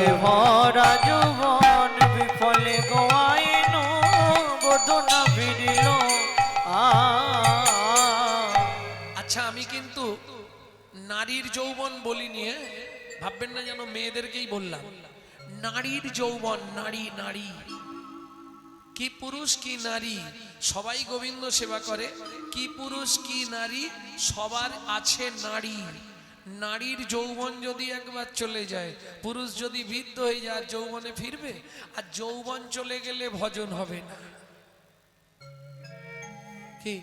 S2: এ ভরা যৌবন বিফলে গোয়াইন, বধূ না ফিরিল।
S1: আচ্ছা, আমি কিন্তু নারীর যৌবন বলিনি, ভাববেন না যেন মেয়েদেরকেই বললাম। নারীর যৌবন, নারী নারী, কি পুরুষ কি নারী সবাই গোবিন্দ সেবা করে। কি পুরুষ কি নারী সবার আছে নারী। নারীর যৌবন যদি একবার চলে যায়, পুরুষ যদি বৃদ্ধ হয়ে যায়, আর যৌবনে ফিরবে? আর যৌবন চলে গেলে ভজন হবে না। কি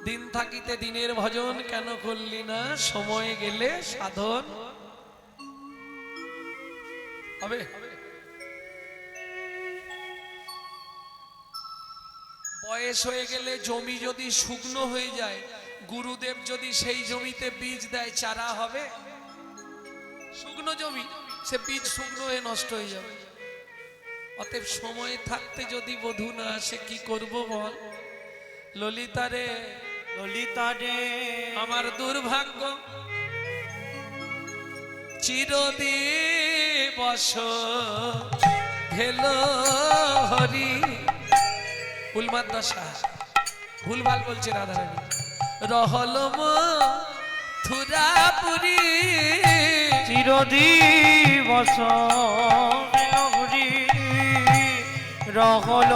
S1: দিন থাকিতে দিনের ভজন কেন করলি না? সময় গেলে সাধন হবে। বয়স হয়ে গেলে জমি যদি শুকনো হয়ে যায়, গুরুদেব যদি সেই জমিতে বীজ দেয়, চারা হবে? শুকনো জমি, সে বীজ শুকনো হয়ে নষ্ট হয়ে যাবে। অতএব সময় থাকতে যদি বধূ না আসে কি করব বল? ললিতা রে,
S2: ললিতা রে,
S1: আমার দুর্ভাগ্য চিরদিবস ভেল হরি। উলমাদ দশা ভুলভাল বলছে রাধারানী। রহল মথুরাপুরী,
S2: চিরদিবস মেলহরি। রহল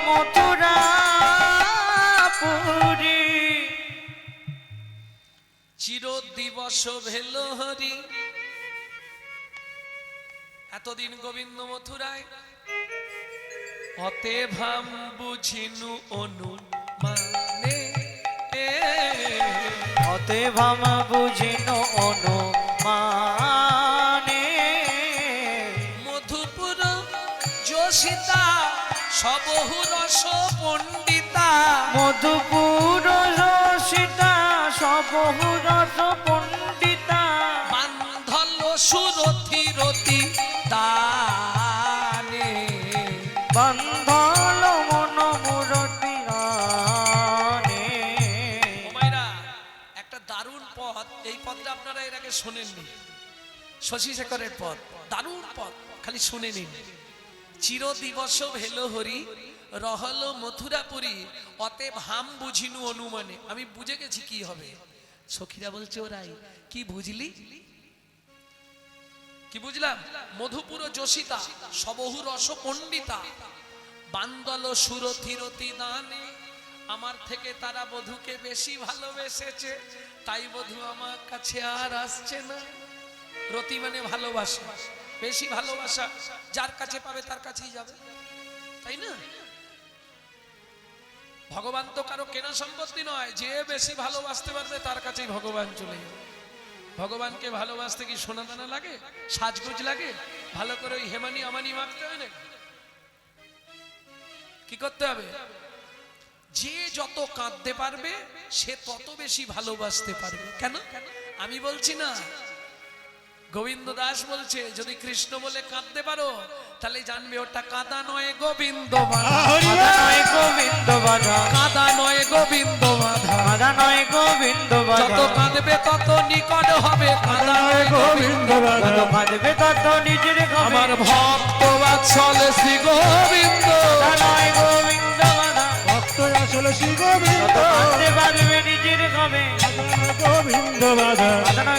S2: মথুরাপুরী,
S1: চিরদিবস ভেল হরি। এতদিন গোবিন্দ মথুরায়, অতে ভাম বুঝিনু অনুমানে।
S2: অতে ভাম বুঝিন অনুমানে।
S1: মধুপুর যোশিতা সবহু রস পণ্ডিতা।
S2: মধুপুর রসিতা সবহু রস পণ্ডিতা।
S1: বান্ধল সুরথি রতি দানে।
S2: বান্ধল মন মুরতি রানে।
S1: ওমাইরা, একটা দারুণ পদ, এই পদটা আপনারা এর আগে শোনেননি। শশী শেখরের পদ, দারুণ পদ, খালি শুনে নিন। চিরদিবস ভেল হরি, রহল মথুরাপুরী, অতএব হাম বুঝিনু অনুমানে। আমি বুঝে গেছি কি হবে। সখীরা বলছে ওরাই কি বুঝলি, কি বুঝলাম? মধুপুর যোশিতা সবহু রস পণ্ডিতা বান্দল সুরথিরতি দানে, আমার থেকে তারা বধূকে বেশি ভালোবেসেছে, তাই বধূ আমার কাছে আর আসছে না। রতি মানে ভালোবাসা, বেশি ভালোবাসা, যার কাছে পাবে তার কাছেই যাবে, তাই না? ভগবান তো কারো কেনা সম্পত্তি নয়, যে বেশি ভালোবাসতে পারবে তার কাছেই ভগবান চলে যাবে। ভগবানকে ভালোবাসতে কি সোনা দানা লাগে, সাজগোজ লাগে? ভালো করে ওই হেমানি আমানি মাখতে হয় না, কি করতে হবে? যে যত কাঁদতে পারবে সে তত বেশি ভালোবাসতে পারবে। কেন? আমি বলছি না, গোবিন্দ দাস বলছে যদি কৃষ্ণ বলে কাঁদতে পারো তাহলে জানবে ওটা কাঁদা নয় গোবিন্দ বাধা,
S2: কাদা নয় গোবিন্দ বাধা,
S1: কাঁদা নয় গোবিন্দ বাধা,
S2: কাদা নয় গোবিন্দ বাধা,
S1: যত কাঁদবে তত নিকট হবে কাঁদা নয় গোবিন্দ বাধা।
S2: যত কাঁদবে তত নিজের হবে,
S1: আমার ভক্ত বাৎসল শ্রী গোবিন্দ,
S2: কাদা নয় গোবিন্দ বাধা,
S3: ভক্ত আসলে শ্রী গোবিন্দ,
S2: যত কাঁদতে পারবে নিজের হবে,
S3: গোবিন্দ বাধা।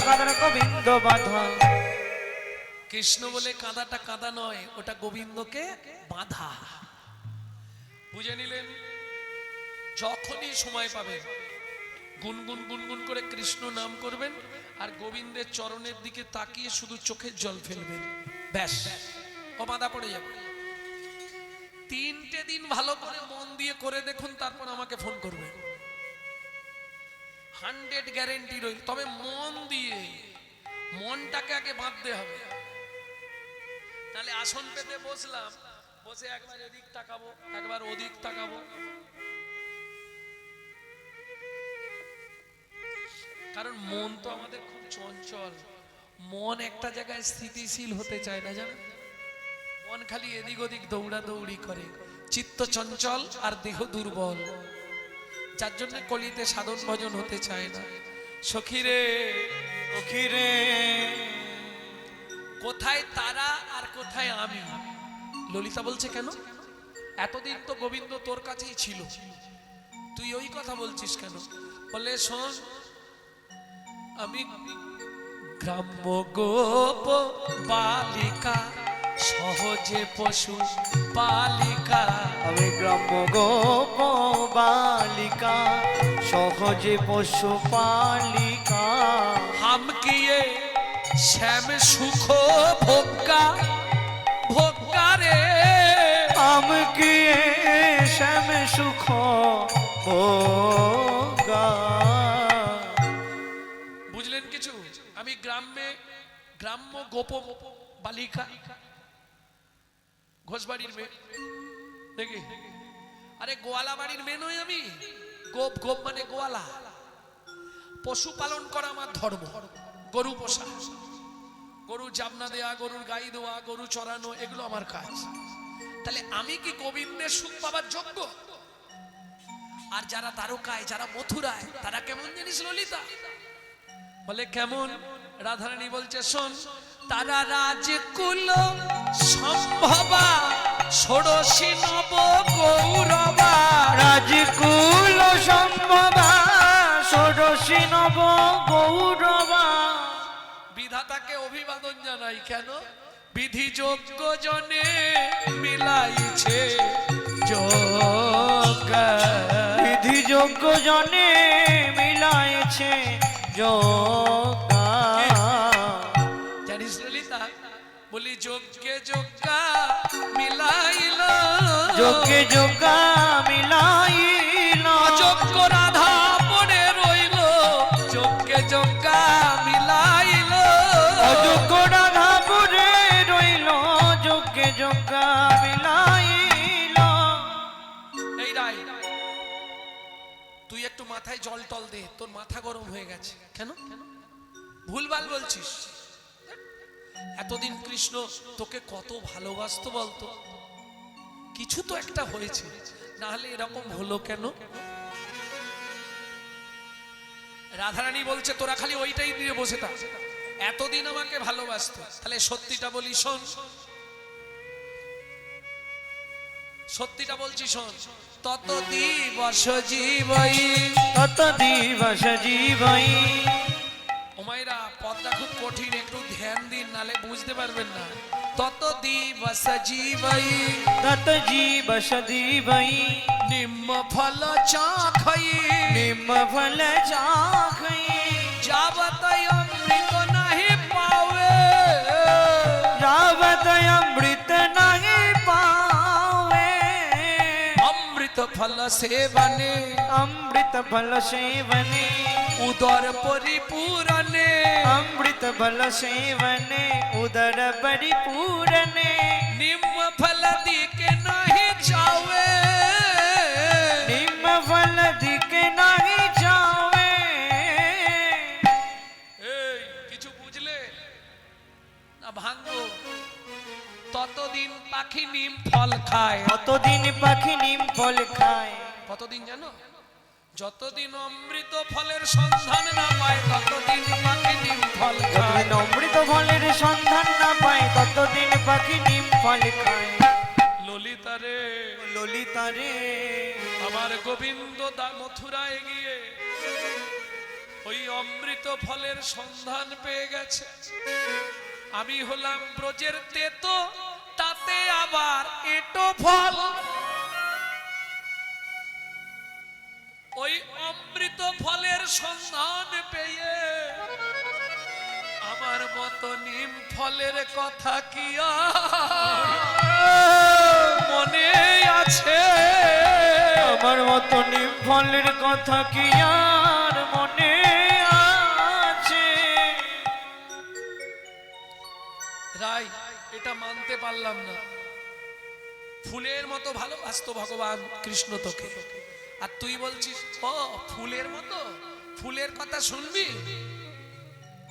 S2: কাদা নয় গোবিন্দ বাধা।
S1: কৃষ্ণ বলে কাঁদাটা কাঁদা নয়, ওটা গোবিন্দকে বাঁধা। বুঝে নিলেন? যখনই সময় পাবেন গুনগুন গুনগুন করে কৃষ্ণ নাম করবেন আর গোবিন্দের চরণের দিকে তাকিয়ে শুধু চোখের জল ফেলবেন, ব্যাস ও বাঁধা পড়ে যাবে। 3টে দিন ভালো করে মন দিয়ে করে দেখুন, তারপর আমাকে ফোন করবেন, 100 গ্যারেন্টি রইল। তবে মন দিয়ে, মনটাকে আগে বাঁধতে হবে। তাহলে আসন পেতে বসলাম, বসে একবার এদিক তাকাবো একবার ওদিক তাকাবো, কারণ মন তো আমাদের খুব চঞ্চল। মন একটা জায়গায় স্থিতিশীল হতে চায় না, জানেন? মন খালি এদিক ওদিক দৌড়াদৌড়ি করে, চিত্ত চঞ্চল আর দেহ দুর্বল, যার জন্য কলিতে সাধন ভজন হতে চায় না। সখীরে
S2: সখীরে
S1: কোথায় তারা আর কোথায় আমি? ললিতা বলছে কেন? এতদিন তো গোবিন্দ তোর কাছেই ছিল, তুই ওই কথা বলছিস কেন? বলে শোন, আমি গ্রাম্য গোপ বালিকা, সহজে পশু বালিকা,
S2: আমি গ্রাম্য গোপ বালিকা, সহজে পশু পালিকা,
S1: হাম কিয়ে শ্যাম সুখ ভোগ্যা, ভোগ্যা রে
S2: আম কি শ্যাম সুখ ভোগা।
S1: বুঝলেন কিছু? আমি গ্রাম্য গোপ বালিকা, ঘোষবাড়ির মেয়ে দেখি, আরে গোয়ালা বাড়ির মেয়ে নই আমি। গোপ, গোপ মানে গোয়ালা। পশুপালন করা আমার ধর্ম, গরু পোষা, গরু জাবনা দেয়া, গরুর গাই দেওয়া, গরু চড়ানো, এগুলো আমার কাজ। তাহলে আমি কি গোবিন্দের সুখ পাবার যোগ্য? আর যারা দ্বারকায়, যারা মথুরায়, তারা কেমন জানিস ললিতা? বলে কেমন? রাধারানী বলছে শোন, তারা রাজকুল সম্ভবা, ষোড়শী নব গৌরবা,
S2: রাজকুল সম্ভবা, ষোড়শী নব গৌরবা।
S1: বিধাতাকে অভিবাদন জানাই। কেন? বিধি যোগ্য জনে মিলাইছে যোগা,
S2: বিধি যোগ্য জনে মিলাইছে যোগা।
S1: জানিস ললিতা? বলি যোগ্যে যোগা মিলাইল,
S2: যোগ্যে যোগা মিলাইল,
S1: অযোগ্য রাধা পড়ে রইল, যোগ্যে যোগা মিলাইল,
S2: অযোগ্য রাধা পড়ে রইল, যোগ্যে যোগা মিলাইল।
S1: এই রাই, তুই একটু মাথায় জল টল দে, তোর মাথা গরম হয়ে গেছে। কেন? ভুলভাল বলছিস। এতদিন কৃষ্ণ তোকে কত ভালোবাসতো বলতো, কিছু তো একটা হয়েছে, না হলে এরকম হলো কেন? রাধারানী বলছে তোরা খালি ওইটাই নিয়ে বসে থাক, এতদিন আমাকে ভালোবাসতো। তাহলে সত্যিটা বলি শোন, সত্যিটা বলছি শোন। তত দিবস জীবই,
S2: তত দিবস জীবই।
S1: ওমাইরা পদটা খুব কঠিন, একটু ধ্যান দিন, নালে বুঝতে পারবেন না। তত দিবস জীবই,
S2: তত জীবস জীবই।
S1: নিম্ন ফল চাখই,
S2: নিম্ন ফল চাখই।
S1: যাবত অমৃত নাহি পাওয়ে,
S2: যাবত অমৃত নাহি পাওয়ে।
S1: অমৃত ফল সেবনে,
S2: অমৃত ফল সেবনে,
S1: উদর পরিপূরণে।
S2: অমৃত ফল সেবনে, উদর পরিপূরণে।
S1: নিম্ন ফল দিকে নাহি যাওয়ে,
S2: নিম্ন ফল দিকে নাহি যাওয়ে।
S1: এই কিছু বুঝলে না? ভাঙ্গো। ততদিন পাখি নিম ফল খায়।
S2: কতদিন পাখি নিম ফল খায়।
S1: কতদিন জানো? যতদিন অমৃত ফলের সন্ধান না পায় ততদিন পাখি নিম ফল খায়।
S2: যতদিন অমৃত ফলের সন্ধান না পায় ততদিন পাখি নিম ফল খায়।
S1: ললিতা রে,
S2: ললিতা রে,
S1: আমার গোবিন্দ মথুরায় গিয়ে ওই অমৃত ফলের সন্ধান পেয়ে গেছে। আমি হলাম ব্রজের তেতো, তাতে আবার এটো ফল। ওই অমৃত ফলের সন্ধান পেয়ে আমার মতো নিম ফলের কথা কি আর মনে আছে?
S2: আমার মতো নিম ফলের কথা কি আর মনে আছে?
S1: রাই, এটা মানতে পারলাম না। ফুলের মতো ভালোবাসতো ভগবান কৃষ্ণ তোকে, আর তুই বলছিস ও ফুলের মতো। ফুলের কথা শুনবি?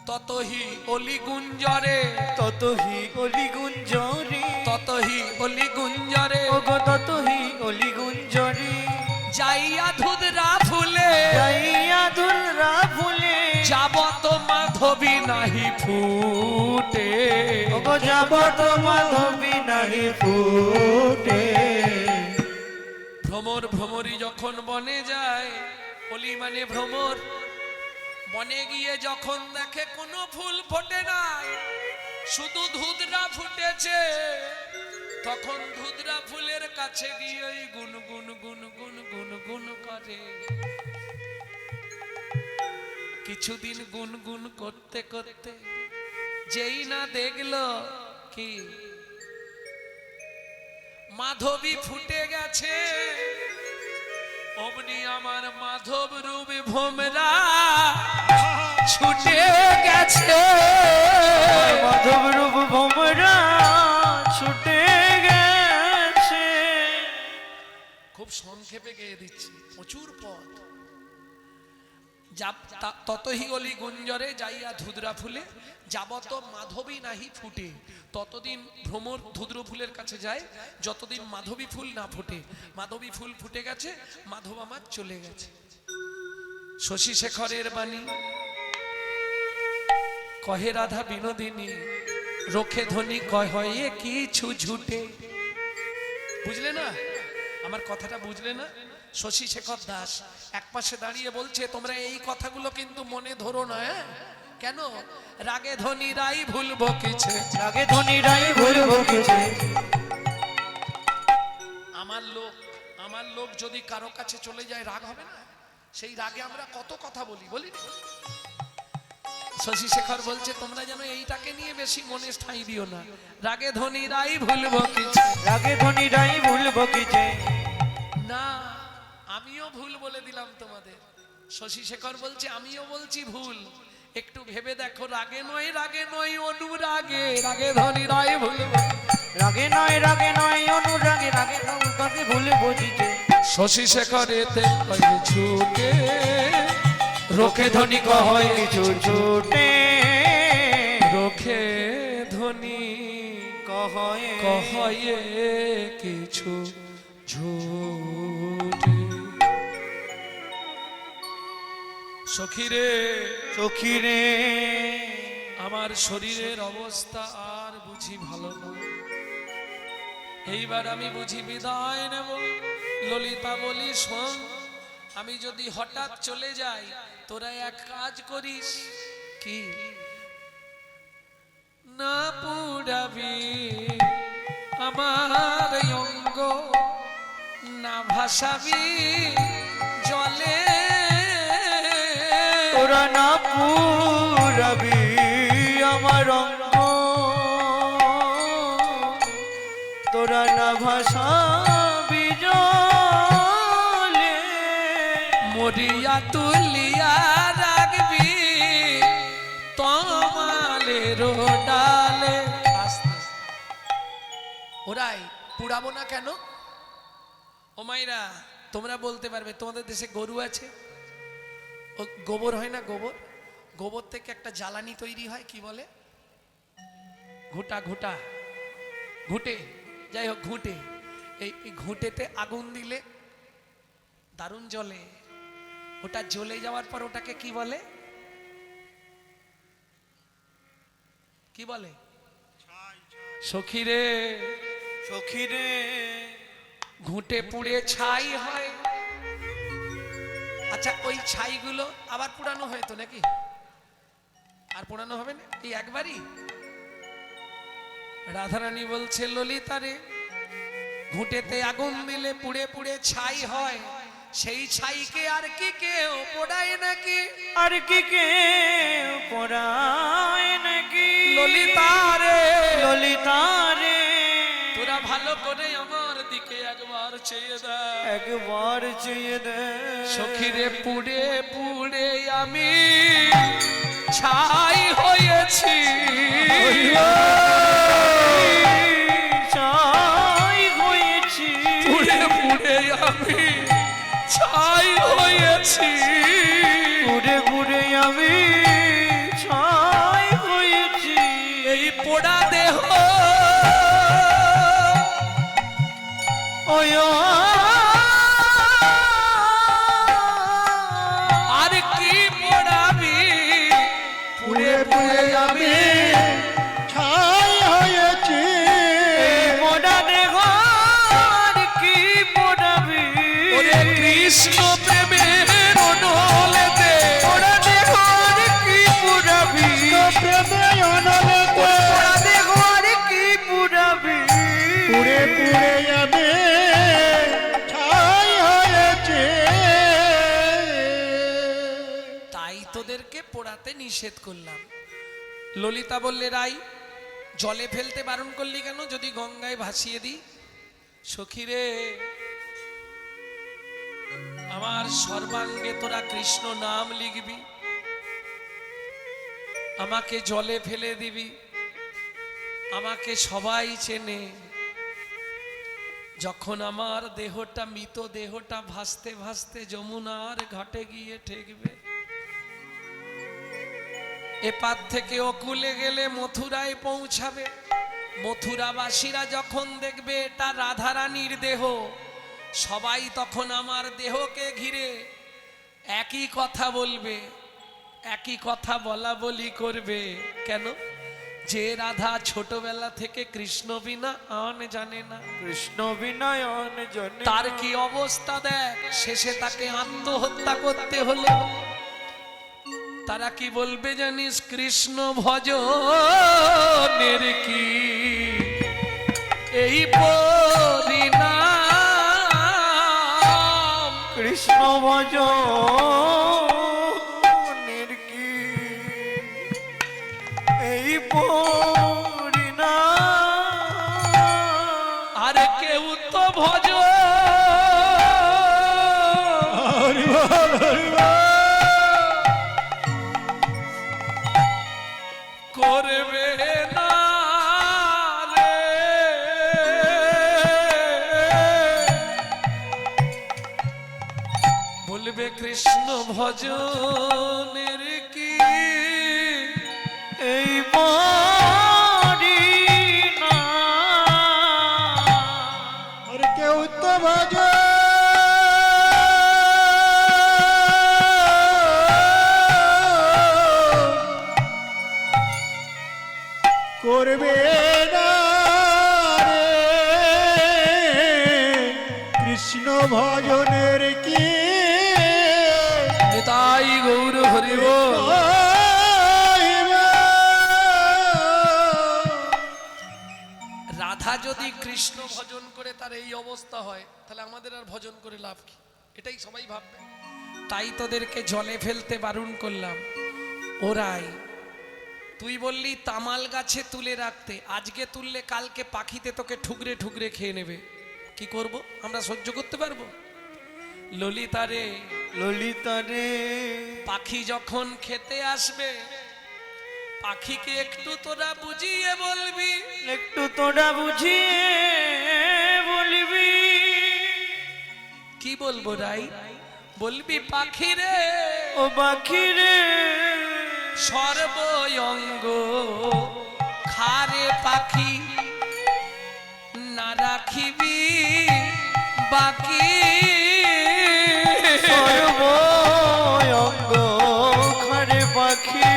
S1: ততহি অলি গুঞ্জরে,
S2: ততহি অলি গুঞ্জরে,
S1: ততহি অলি গুঞ্জরে।
S2: ওগো ততহি অলি গুঞ্জরে।
S1: যাইয়া ধুদরা ফুলে,
S2: যাইয়া দুলরা ফুলে,
S1: যাবত মাধবী নাহি ফুটে।
S2: ওগো যাবত মাধবী নাহি ফুটে।
S1: ভ্রমর ভ্রমরী যখন বনে যায়, অলি মানে ভ্রমর, বনে গিয়ে যখন দেখে কোনো ফুল ফোটে নাই, শুধু ধুদরা ফুটেছে, তখন ধুদরা ফুলের কাছে গিয়ে গুন গুন গুন গুন গুন গুন করে। কিছুদিন গুন গুন করতে করতে যেই না দেখলো কি মাধবী ফুটে গেছে, অমনি আমার মাধব রূপ ভোমরা ছুটে গেছে।
S2: মাধব রূপ ভোমরা ছুটে গেছে।
S1: খুব সংক্ষেপে গেয়ে দিচ্ছি, প্রচুর পথ। ততহি অলি গুঞ্জরে যাইয়া ধুদরা ফুলে, যাবত মাধবী নাহি ফুটে। ততদিন ভ্রমর ধুদ্র ফুলের কাছে যায় যতদিন মাধবী ফুল না ফুটে। মাধবী ফুল ফুটে গেছে, মাধব আমার চলে গেছে। শশী শেখরের বাণী কহে রাধা বিনোদিনী, রোখে ধ্বনি কহে কিছু ঝুটে। বুঝলে না আমার কথাটা? বুঝলে না? শশী শেখর দাস এক পাশে দাঁড়িয়ে বলছে তোমরা এই কথাগুলো কিন্তু মনে ধরো না। কেন? রাগে ধনী রাই ভুলবো কিছু,
S2: রাগে ধনী রাই ভুলবো কিছু।
S1: আমার লোক যদি কারো কাছে চলে যায় রাগ হবে না? সেই রাগে আমরা কত কথা বলি, বলি না? শশী শেখর বলছে তোমরা যেন এইটাকে নিয়ে বেশি মনে ঠাঁই দিও না। রাগে ধনী রাই ভুলবো কিছু,
S2: রাগে ধনী রাই ভুলবো কিছু।
S1: না আমিও ভুল বলে দিলাম তোমাদের। শশী শেখর বলছে আমিও বলছি ভুল, একটু ভেবে দেখো। রাগে নয় অনুরাগে, রাগে ধনী রাই ভুলবো।
S2: রাগে নয় অনুরাগে, রাগে নয় ভুলবো কিছু।
S1: শশী শেখর এতে কয়ে ছুটে, রোখে ধনী কয়
S2: কিছু ছুটে,
S1: রোখে ধনী কহে কিছু ঝুটে। সখীরে
S2: সখীরে,
S1: আমার শরীরের অবস্থা আর বুঝি ভালো না। এইবার আমি বুঝি বিদায় নেব। ললিতা বলি, শোন, আমি যদি হঠাৎ চলে যাই, তোরা এক কাজ করিস। কি? না পুড়াবি আমার অঙ্গ, না ভাসাবি জলে।
S2: তোরা না পুরাবি আমার অঙ্গ, তোরা না ভাসাবি জলে।
S1: মরিয়া তুলিয়া রাখবি তমালের ডালে। আস্তে আস্তে। ওরাই পুড়াবো না কেন? ও মাইরা, তোমরা বলতে পারবে, তোমাদের দেশে গরু আছে, ও গোবর হয় না, গোবর, গোবর থেকে একটা জ্বালানি তৈরি হয়, কি বলে? ঘুটা ঘুটা ঘুটে, যাই হোক ঘুটে। এই ঘুটেতে আগুন দিলে দারুণ জ্বলে। ওটা জ্বলে যাওয়ার পর ওটাকে কি বলে? কি বলে? সখীরে,
S2: সখীরে,
S1: ঘুঁটে পুড়ে ছাই হয়। আচ্ছা, ওই ছাইগুলো আবার পুরানো হয়তো নাকি? আর পুরানো হবে না, এই একবারই। রাধারানী বলছে, ললিতারে, ঘুঁটেতে আগুন দিলে পুড়ে পুড়ে ছাই হয়, সেই ছাইকে আর কি কেউ পোড়ায় নাকি?
S2: আর কি কেউ পড়ায় নাকি?
S1: ললিতারে,
S2: ললিতারে,
S1: তোরা ভালো করে আমার দিকে একবার চেয়ে দেখ।
S2: একবার চেয়ে দে।
S1: সখীরে, পুড়ে পুড়ে আমি ছাই হয়েছি,
S2: ছাই হয়েছি,
S1: পুড়ে পুড়ে আমি ছাই হয়েছি।
S2: পুড়ে পুড়ে আমি ছাই হয়েছি।
S1: এই পোড়া দেহ
S2: ওই
S1: আর কি পোড়াবি? পুড়ে পুড়ে আমি
S3: ছাই হয়েছি।
S2: মোড়া দেহর কি পোড়াবি?
S1: ওরে কৃষ্ণ প্রেমের অনলেতে,
S2: মোড়া দেহর কি পোড়াবি?
S3: প্রেমে অনলেতে
S2: মোড়া দেহর কি পোড়াবি?
S3: পুড়ে পুড়ে আমি ছাই হয়েছি।
S1: তাই তোদেরকে পোড়াতে নিষেধ করলাম। ললিতা বললে, রাই, জলে ফেলতে বারণ করলি কেন যদি গঙ্গায় ভাসিয়ে দিই? সখীরে, আমার সর্বাঙ্গে তোরা কৃষ্ণ নাম লিখবি, আমাকে জলে ফেলে দিবি, আমাকে সবাই চেনে। যখন আমার দেহটা, মৃত দেহটা ভাসতে ভাসতে যমুনার ঘাটে গিয়ে ঠেকবে, এপার থেকে অকুলে গেলে মথুরায় পৌঁছাবে। মথুরাবাসীরা যখন দেখবে এটা রাধারানীর দেহ, সবাই তখন আমার দেহকে ঘিরে একই কথা বলবে, একই কথা বলা বলি করবে। কেন? যে রাধা ছোটবেলা থেকে কৃষ্ণ বিনা আন জানে না,
S2: কৃষ্ণ বিনয়ন জনে
S1: তার কি অবস্থা দেখ, শেষে তাকে আত্মহত্যা করতে হলো। তারা কি বলবে জানিস? কৃষ্ণ ভজনের কি এই পরিণাম?
S2: কৃষ্ণ ভজনের কি এই পরিণাম?
S1: আর কেউ তো ভজ
S3: হরি বল, হরি বল।
S1: করবে না রে। বলবে কৃষ্ণ ভজনের কি
S2: এই পরিণাম?
S3: আর কেউ তো ভজ করবে না রে। ভজনের কি
S1: তাই গৌর হরিব। রাধা যদি কৃষ্ণ ভজন করে তার এই অবস্থা হয়, তাহলে আমাদের আর ভজন করে লাভ কি? এটাই সবাই ভাববে। তাই তোদেরকে জলে ফেলতে বারণ করলাম। ওরাই তুই বললি তামাল গাছে তুলে রাখতে, আজকে তুললে কালকে পাখিতে তোকে ঠুকরে ঠুকরে খেয়ে নেবে। কি করব? আমরা সহ্য করতে পারবো? ললিতা রে,
S2: ললিতা রে,
S1: পাখি যখন খেতে আসবে, পাখিকে একটু তোরা বুঝিয়ে বলবি,
S2: একটু তোরা বুঝিয়ে বলবি।
S1: কি বলবো রাই? বলবি পাখি রে,
S2: ও পাখি রে,
S1: সর্বঙ্গ খারে পাখি, না রাখিবি বাকি।
S2: সর্বঙ্গ খারে পাখি,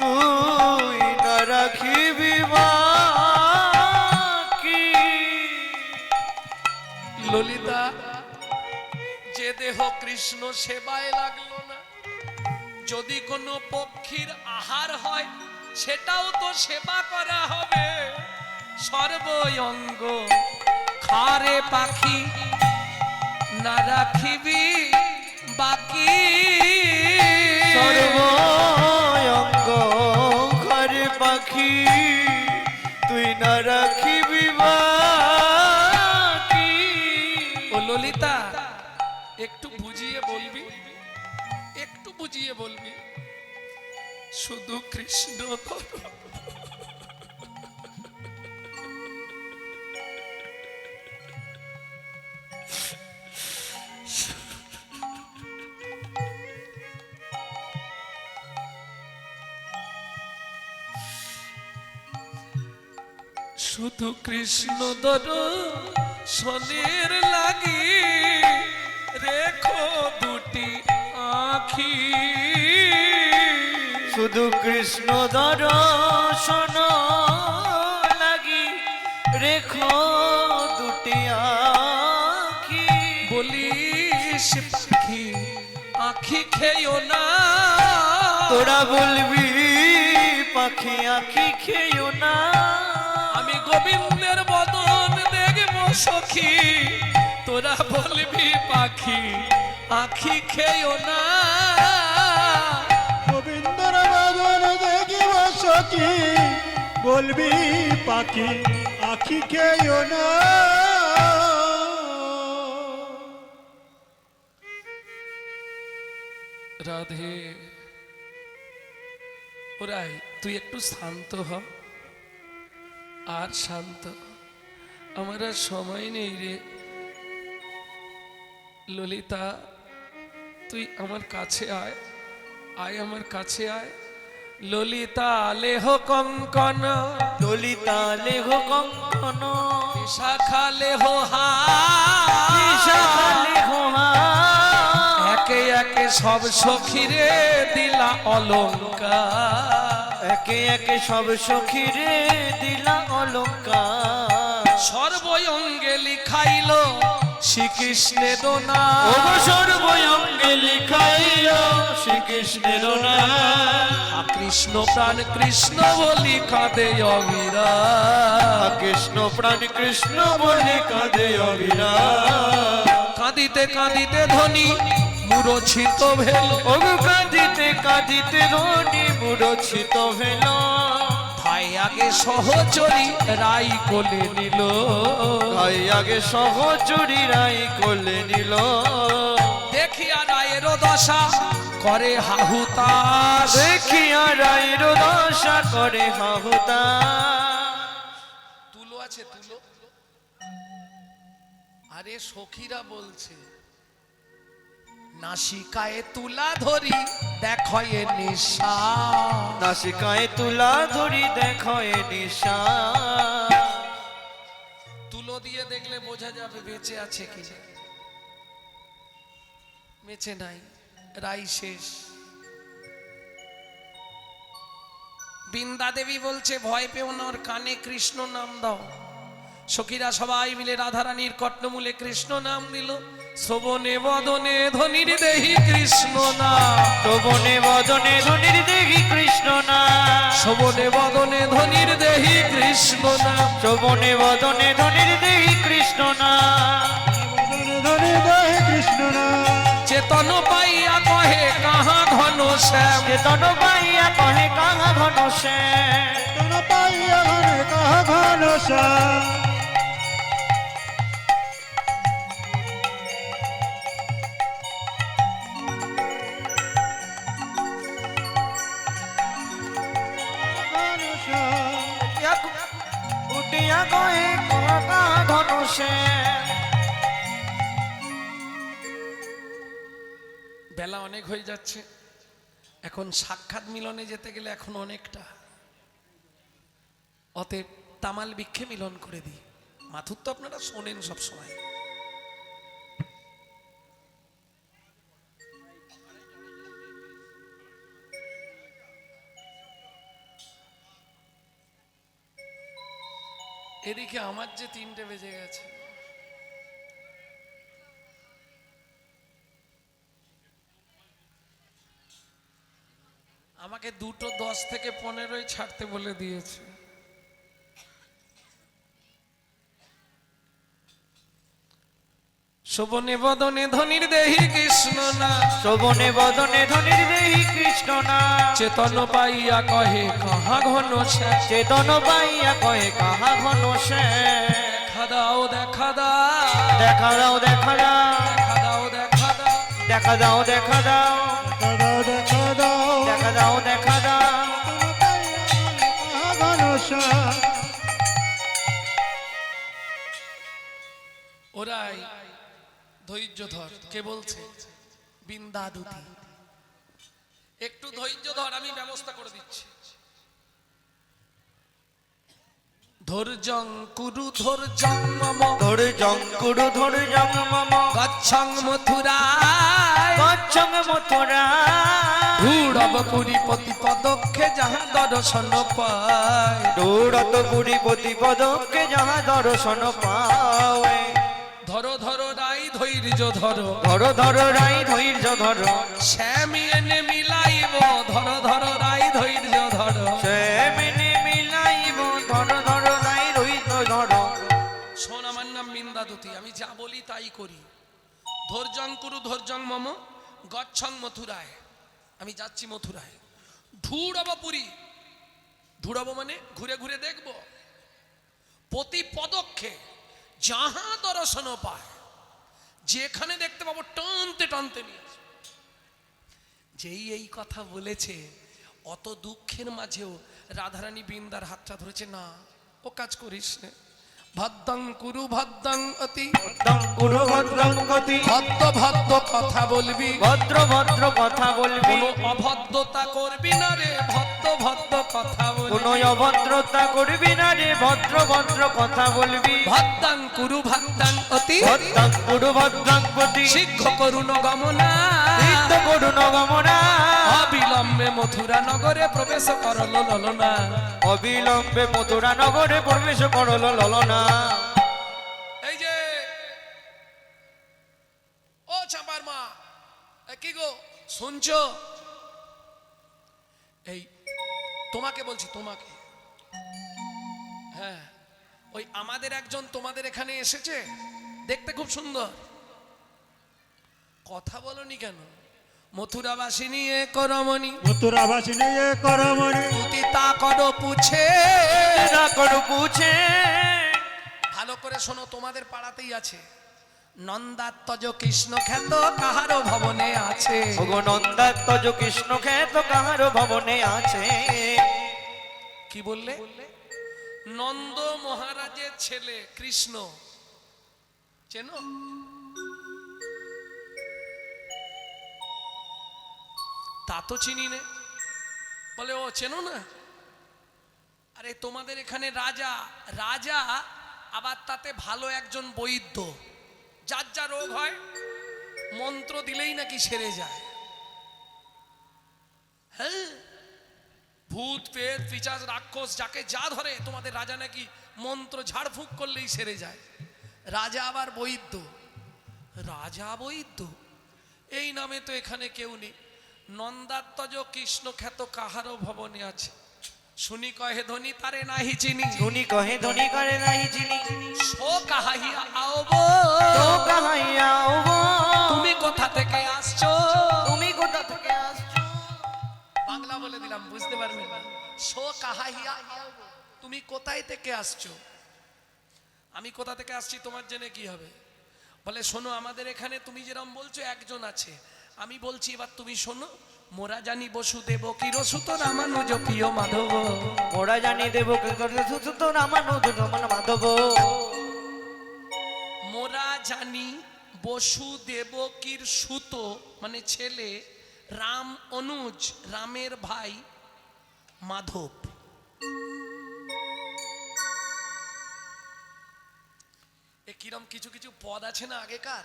S2: তুই না রাখিবি বাকি।
S1: ললিতা, যে দেহ কৃষ্ণ সেবায় লাগলো না, যদি কোনো পক্ষীর আহার হয় সেটাও তো সেবা করা হবে। সর্বঙ্গ খারে পাখি, না রাখিবি বাকি।
S2: সর্বঙ্গ খারে পাখি, তুই না রাখিবি বাকি।
S1: ও ললিতা, একটু বুঝিয়ে বলবি, একটু বুঝিয়ে বলবি। শুধু কৃষ্ণ ধরো। শুধু কৃষ্ণ দর্শনের লাগি রেখো দুটি আখি।
S2: শুধু কৃষ্ণ দর্শন লাগি রেখো দুটি আখি।
S1: বলিস পাখি আখি খেয়েও না,
S2: তোরা বলবি পাখি আখি খেয়েও না।
S1: আমি গোবিন্দের বদন দেখব সখী, তোরা বলবি পাখি আখি খেয়েও না।
S3: গোবিন্দর বাদন দেখিব সখী, বলবি পাখি আখি খেয়েও না।
S1: রাধে, ওরাই তুই একটু শান্ত হ, আর শান্ত। আমার আর সময় নেই রে। ললিতা, তুই আমার কাছে আয়, আয় আমার কাছে আয়। ললিতা লেহ কঙ্কন,
S2: ললিতা লেহ কঙ্কন,
S1: শাখা লেহ
S2: শাখা লেহ হার।
S1: একে একে সব সখীরে দিলা অলঙ্কার,
S2: একে একে সব সখীরে দিলা অলঙ্কার।
S1: সর্বঙ্গে লিখাইল শ্রীকৃষ্ণের দোনা।
S2: সর্বঙ্গে লিখাইল শ্রীকৃষ্ণের নাম।
S1: কৃষ্ণ প্রাণ কৃষ্ণ বলি কাঁদে অবিরা,
S2: কৃষ্ণ প্রাণ কৃষ্ণ বলে কাঁদে অবিরা।
S1: কাঁদিতে কাঁদিতে ধ্বনি মূরছিত ভেল,
S2: ওগো কাঁদিতে কাঁদিতে ধনি মূরছিত ভেল।
S1: ভাই আগে সহচরী রাই কোলে নিল,
S2: ভাই আগে সহচরী রাই কোলে নিল।
S1: দেখিয়া রায়ের দশা করে হাহুতাশ,
S2: দেখিয়া রায়ের দশা করে হাহুতাশ।
S1: তুলো আছে তুলো? আরে সখীরা বলছে নাসিকায় তুলা ধরি দেখো এ নিশা,
S2: নাসিকায় তুলা ধরি দেখো এ নিশা।
S1: তুলো দিয়ে দেখলে বোঝা যাবে বেঁচে আছে কি, বেঁচে নাই, রাই শেষ। বৃন্দা দেবী বলছে ভয় পেও না, ওর কানে কৃষ্ণ নাম দাও। সখীরা সবাই মিলে রাধারানীর কর্ণমূলে কৃষ্ণ নাম দিল। শ্রবণে বদনে ধনির দেহি কৃষ্ণ নাম,
S2: শ্রবণে বদনে ধনির দেহি কৃষ্ণ নাম,
S1: শ্রবণে বদনে ধনির দেহি কৃষ্ণ নাম,
S2: শ্রবণে বদনে ধনির দেহি কৃষ্ণ নাম।
S3: ধরে দেহে কৃষ্ণ নাম,
S1: চেতন পাইয়া কহে কাহা ঘন শ্যাম,
S2: চেতন পাইয়া কহে কাহা ঘন শ্যাম,
S3: তন পাইয়া ঘনে কাহা ঘন শ্যাম। ঘন শ্যাম।
S2: উঠিয়া কহে কাহা ঘন শ্যাম।
S1: বেলা অনেক হয়ে যাচ্ছে, এখন সাক্ষাৎ মিলনে যেতে গেলে এখন অনেকটা, অতএব তামাল বৃক্ষে মিলন করে দিই। মাথুর তো আপনারা শোনেন সব সময়। এদিকে আমার যে 3টে বেজে গেছে, আমাকে 2:10 থেকে 15 ছাড়তে বলে দিয়েছে। শোভনে বদনে ধনির দেহি কৃষ্ণ না,
S2: শ্রবণে বদনে ধনির দেহি কৃষ্ণ নাম,
S1: চেতন পাইয়া কহে কাহা ঘন শ্যাম,
S2: চেতন পাইয়া কহে কাহা ঘন শ্যাম।
S1: দেখা দাও দেখা দাও,
S2: দেখা দাও দেখা দাও,
S1: দেখা দাও দেখা দাও,
S2: দেখা দাও দেখা দাও,
S3: দেখা দাও,
S2: দেখা দাও দেখা দাও।
S3: তন পাইয়া ঘনে কাহা ঘন শ্যাম।
S1: ওরাই ধৈর্য ধর। কে বলছে? বিন্দা দুতি। একটু ধৈর্য ধর, আমি ব্যবস্থা করে দিচ্ছি। ধৈর্যং কুরু ধৈর্যং মম,
S2: ধৈর্যং কুরু ধৈর্যং মম,
S1: গচ্ছং মথুরায়,
S2: গচ্ছং মথুরা,
S1: ধূঢ়ব পুরী প্রতি পদক্ষে যাহা দর্শন পায়।
S2: দৌড়ত পুরী প্রতি পদকে যাহা দর্শন পাওয়ে।
S1: ধরো ধরো রাই ধৈর্য ধরো,
S2: ধরো ধরো রাই ধৈর্য ধরো,
S1: শ্যামি এনে মিলাইব, ধরো ধরো রাই ধৈর্য ধরো।
S2: সে মেনে মিলাইব, ধরো ধরো রাই ধৈর্য ধরো।
S1: শোন, আমার নাম বিন্দাদুতি, আমি যা বলি তাই করি। ধৈর্যং কুরু ধৈর্যং মম, গচ্ছং মথুরায়, আমি যাচ্ছি মথুরায়। ধূঢ়ব পুরী, ধূঢ়ব মানে ঘুরে ঘুরে দেখব। প্রতি পদক্ষে যাহা দর্শন পায়, যেখানে দেখতে পাবো টানতে টানতে নিয়ে আসবো। যেই এই কথা বলেছে, অত দুঃখের মাঝেও রাধারানী বৃন্দার হাতটা ধরেছে। না, ও কাজ করিস না। ভদ্রং কুরু ভদ্রং অতি,
S2: ভদ্রং কুরু ভদ্রং গতি,
S1: ভদ্র ভদ্র কথা বলবি,
S2: ভদ্র ভদ্র কথা বলবি,
S1: কোনো অভদ্রতা করবি না রে, ভদ্র ভদ্র কথা
S2: কোনো
S1: বলবি।
S2: অভদ্রতা করবি না রে, ভদ্র ভদ্র কথা বলবি।
S1: ভদ্রং কুরু ভদ্রং অতি,
S2: ভদ্রং কুরু ভদ্রং গতি,
S1: শীঘ্র করুণ গমনা,
S2: সিদ্ধ করুণ গমনা,
S1: অবিলম্বে মথুরা নগরে প্রবেশ করল ললনা।
S2: অবিলম্বে মথুরা নগরে প্রবেশ করল ললনা।
S1: এই যে ও চাপার মা, কি গো শুনছো? এই তোমাকে বলছি, তোমাকে। হ্যাঁ, ওই আমাদের একজন তোমাদের এখানে এসেছে, দেখতে খুব সুন্দর। কথা বলনি কেন? মথুরাবাসিনী এ করমণি,
S3: মথুরাবাসিনী এ করমণি,
S1: তুতি তা করো পুছে।
S2: না করু পুছে।
S1: ভালো করে শোনো, তোমাদের পাড়াতেই আছে। নন্দাত্মজ কৃষ্ণ খ্যাত কাহারো ভবনে আছে।
S2: ওগো নন্দাত্মজ কৃষ্ণ খ্যাত কাহার ভবনে আছে।
S1: কি বললে? নন্দ মহারাজের ছেলে কৃষ্ণ, চেনো? তা তো চিনি নে। বলে ও চেনো না? আরে তোমাদের এখানে রাজা, রাজা আবার তাতে ভালো একজন বৈদ্য, যার যা রোগ হয় মন্ত্র দিলেই নাকি সেরে যায়। হ্যাঁ, ভূত প্রেত পিশাচ রাক্ষস যাকে যা ধরে তোমাদের রাজা নাকি মন্ত্র ঝাড়ফুঁক করলেই সেরে যায়। রাজা আবার বৈদ্য, রাজা বৈদ্য, এই নামে তো এখানে কেউ নেই। নন্দাত্মজ কৃষ্ণ খ্যাত কাহারও ভবনে আছে, শুনি কহে ধনী তারে নাহি চিনি,
S2: ধনী কহে ধনী করে নাহি চিনি,
S1: সো কাহাইয়া আওব,
S2: তো কাহাইয়া আওব,
S1: তুমি কোথা থেকে আসছো,
S2: তুমি কোথা থেকে আসছো?
S1: বাংলা বলে দিলাম বুঝতে পারবে না। সো কাহাইয়া আওব, তুমি কোথায় থেকে আসছো। আমি কোথা থেকে আসছি তোমার জেনে কি হবে? বলে শোনো, আমাদের এখানে তুমি যেরকম বলছো একজন আছে, আমি বলছি এবার তুমি শোনো। মোরা জানি বসুদেব কিরসুত রামানুজ প্রিয় মাধব,
S2: ওরা জানি দেব কি করে সুত রামানুজ রমন মাধব,
S1: মোরা জানি বসুদেবকীর সুত মানে ছেলে, রাম অনুজ রামের ভাই মাধব। এ কিরম কিছু কিছু পদ আছে না আগেকার,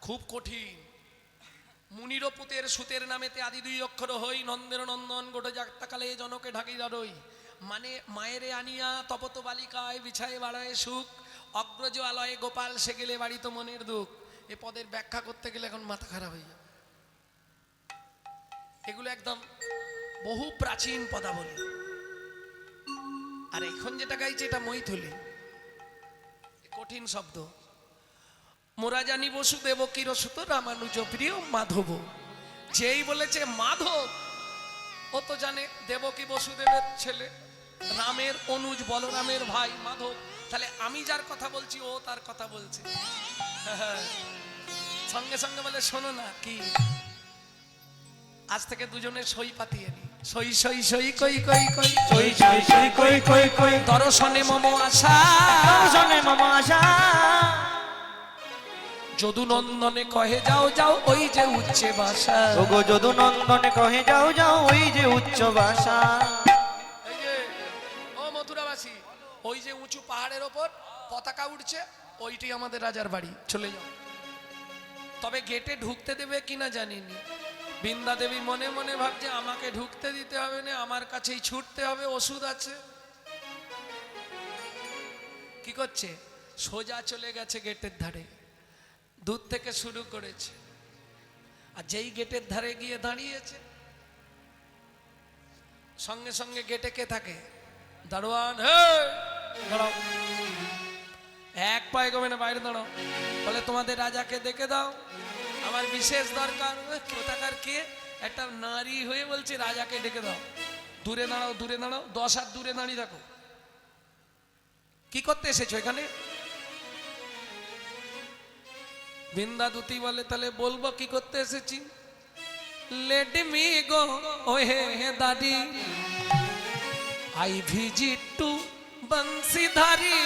S1: খুব কঠিন। মুনিরপুতের সুতের নামেতে আদি দুই অক্ষর হই, নন্দের নন্দন গোটা যাত্রাকালে জনকে ঢাকিয়া রই, মানে মায়েরে আনিয়া তপত বালিকায় বিছায় বাড়ায় সুখ, অগ্রজ আলয়ে গোপাল সে গেলে বাড়িত মনের দুঃখ। এ পদের ব্যাখ্যা করতে গেলে এখন মাথা খারাপ হয়ে যাবে। এগুলো একদম বহু প্রাচীন পদাবলী। আর এখন যেটা গাইছে এটা মৈথিলি, কঠিন শব্দ। মোরা জানি বসুদেব কিরসুত রামানুজ প্রিয় মাধব, যেই বলেছে মাধব ও তো জানে দেবকী বসুদেবের ছেলে, রামের অনুজ বলরামের ভাই মাধব। তাহলে আমি যার কথা বলছি ও তার কথা বলছে। সঙ্গে সঙ্গে বলে শোনো না, কি আজ থেকে দুজনের সই পাতিয়ে নি, সই সই সই কই কই কই,
S2: সই সই সই কই কই কই,
S1: দর্শনে মম আশা,
S2: দর্শনে মম আশা,
S1: যদু নন্দনে কহে যাও যাও ওই যে উচ্চে বাসা,
S2: ওগো যদু নন্দনে কহে যাও যাও ওই যে উচ্চ বাসা।
S1: এই যে ও মথুরাবাসী, ওই যে উঁচু পাহাড়ের ওপর পতাকা উঠছে, ওইটাই আমাদের রাজার বাড়ি, চলে যাও। তবে গেটে ঢুকতে দেবে কিনা জানিনি। বৃন্দা দেবী মনে মনে ভাবছে আমাকে ঢুকতে দিতে হবে না, আমার কাছেই ছুটতে হবে, ওষুধ আছে। কি করছে? সোজা চলে গেছে গেটের ধারে, দূর থেকে শুরু করেছে। আর যেই গেটের ধারে গিয়ে দাঁড়িয়েছে, সঙ্গে সঙ্গে গেটে কে থাকে? দারোয়ান, হে দাঁড়াও, এক পায়ে গমে না, বাইরে দাঁড়াও। বলে তোমাদের রাজাকে ডেকে দাও, আমার বিশেষ দরকার। কোথাকার কে? একটা নারী হয়ে বলছে রাজাকে ডেকে দাও। দূরে দাঁড়াও, দূরে দাঁড়াও, 10 হাত দূরে দাঁড়িয়ে থাকো। কি করতে এসেছো এখানে? বৃন্দা দুতি বলে তাহলে বলবো কি করতে এসেছি। লেট মি গো ওহে দাদি, I visit to Banshidhari,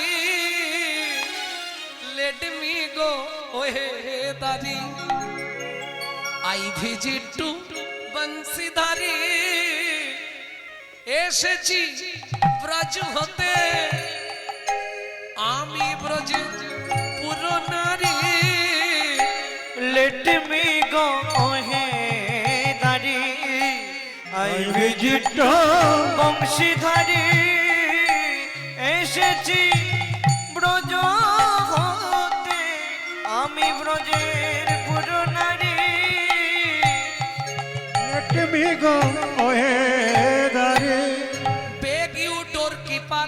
S1: let me go ওহে দাদি, আই ভিজিট টু বংশীধারী, এসেছি ব্রজ হতে আমি ব্রজের পুরো নারী,
S2: Let me go ওহে দারি, I visit বংশীধারী, এসেছি ব্রজ হতে আমি ব্রজের পুরো নারী।
S3: Let me go, ওহে দারে,
S1: beg you doorkeeper,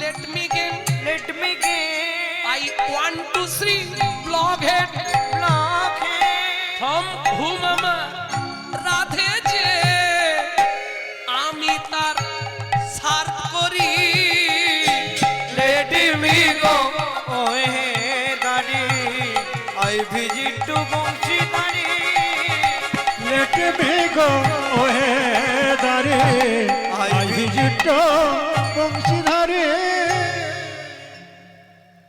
S1: let me get,
S2: Let me go
S1: I want to see blockhead from whom Radhe যে আমি তার সার করি,
S2: Let me go ওহে দারি, I visit to বংশীধারী,
S3: Let me go, ওহে দারে, I visit বংশীধারে।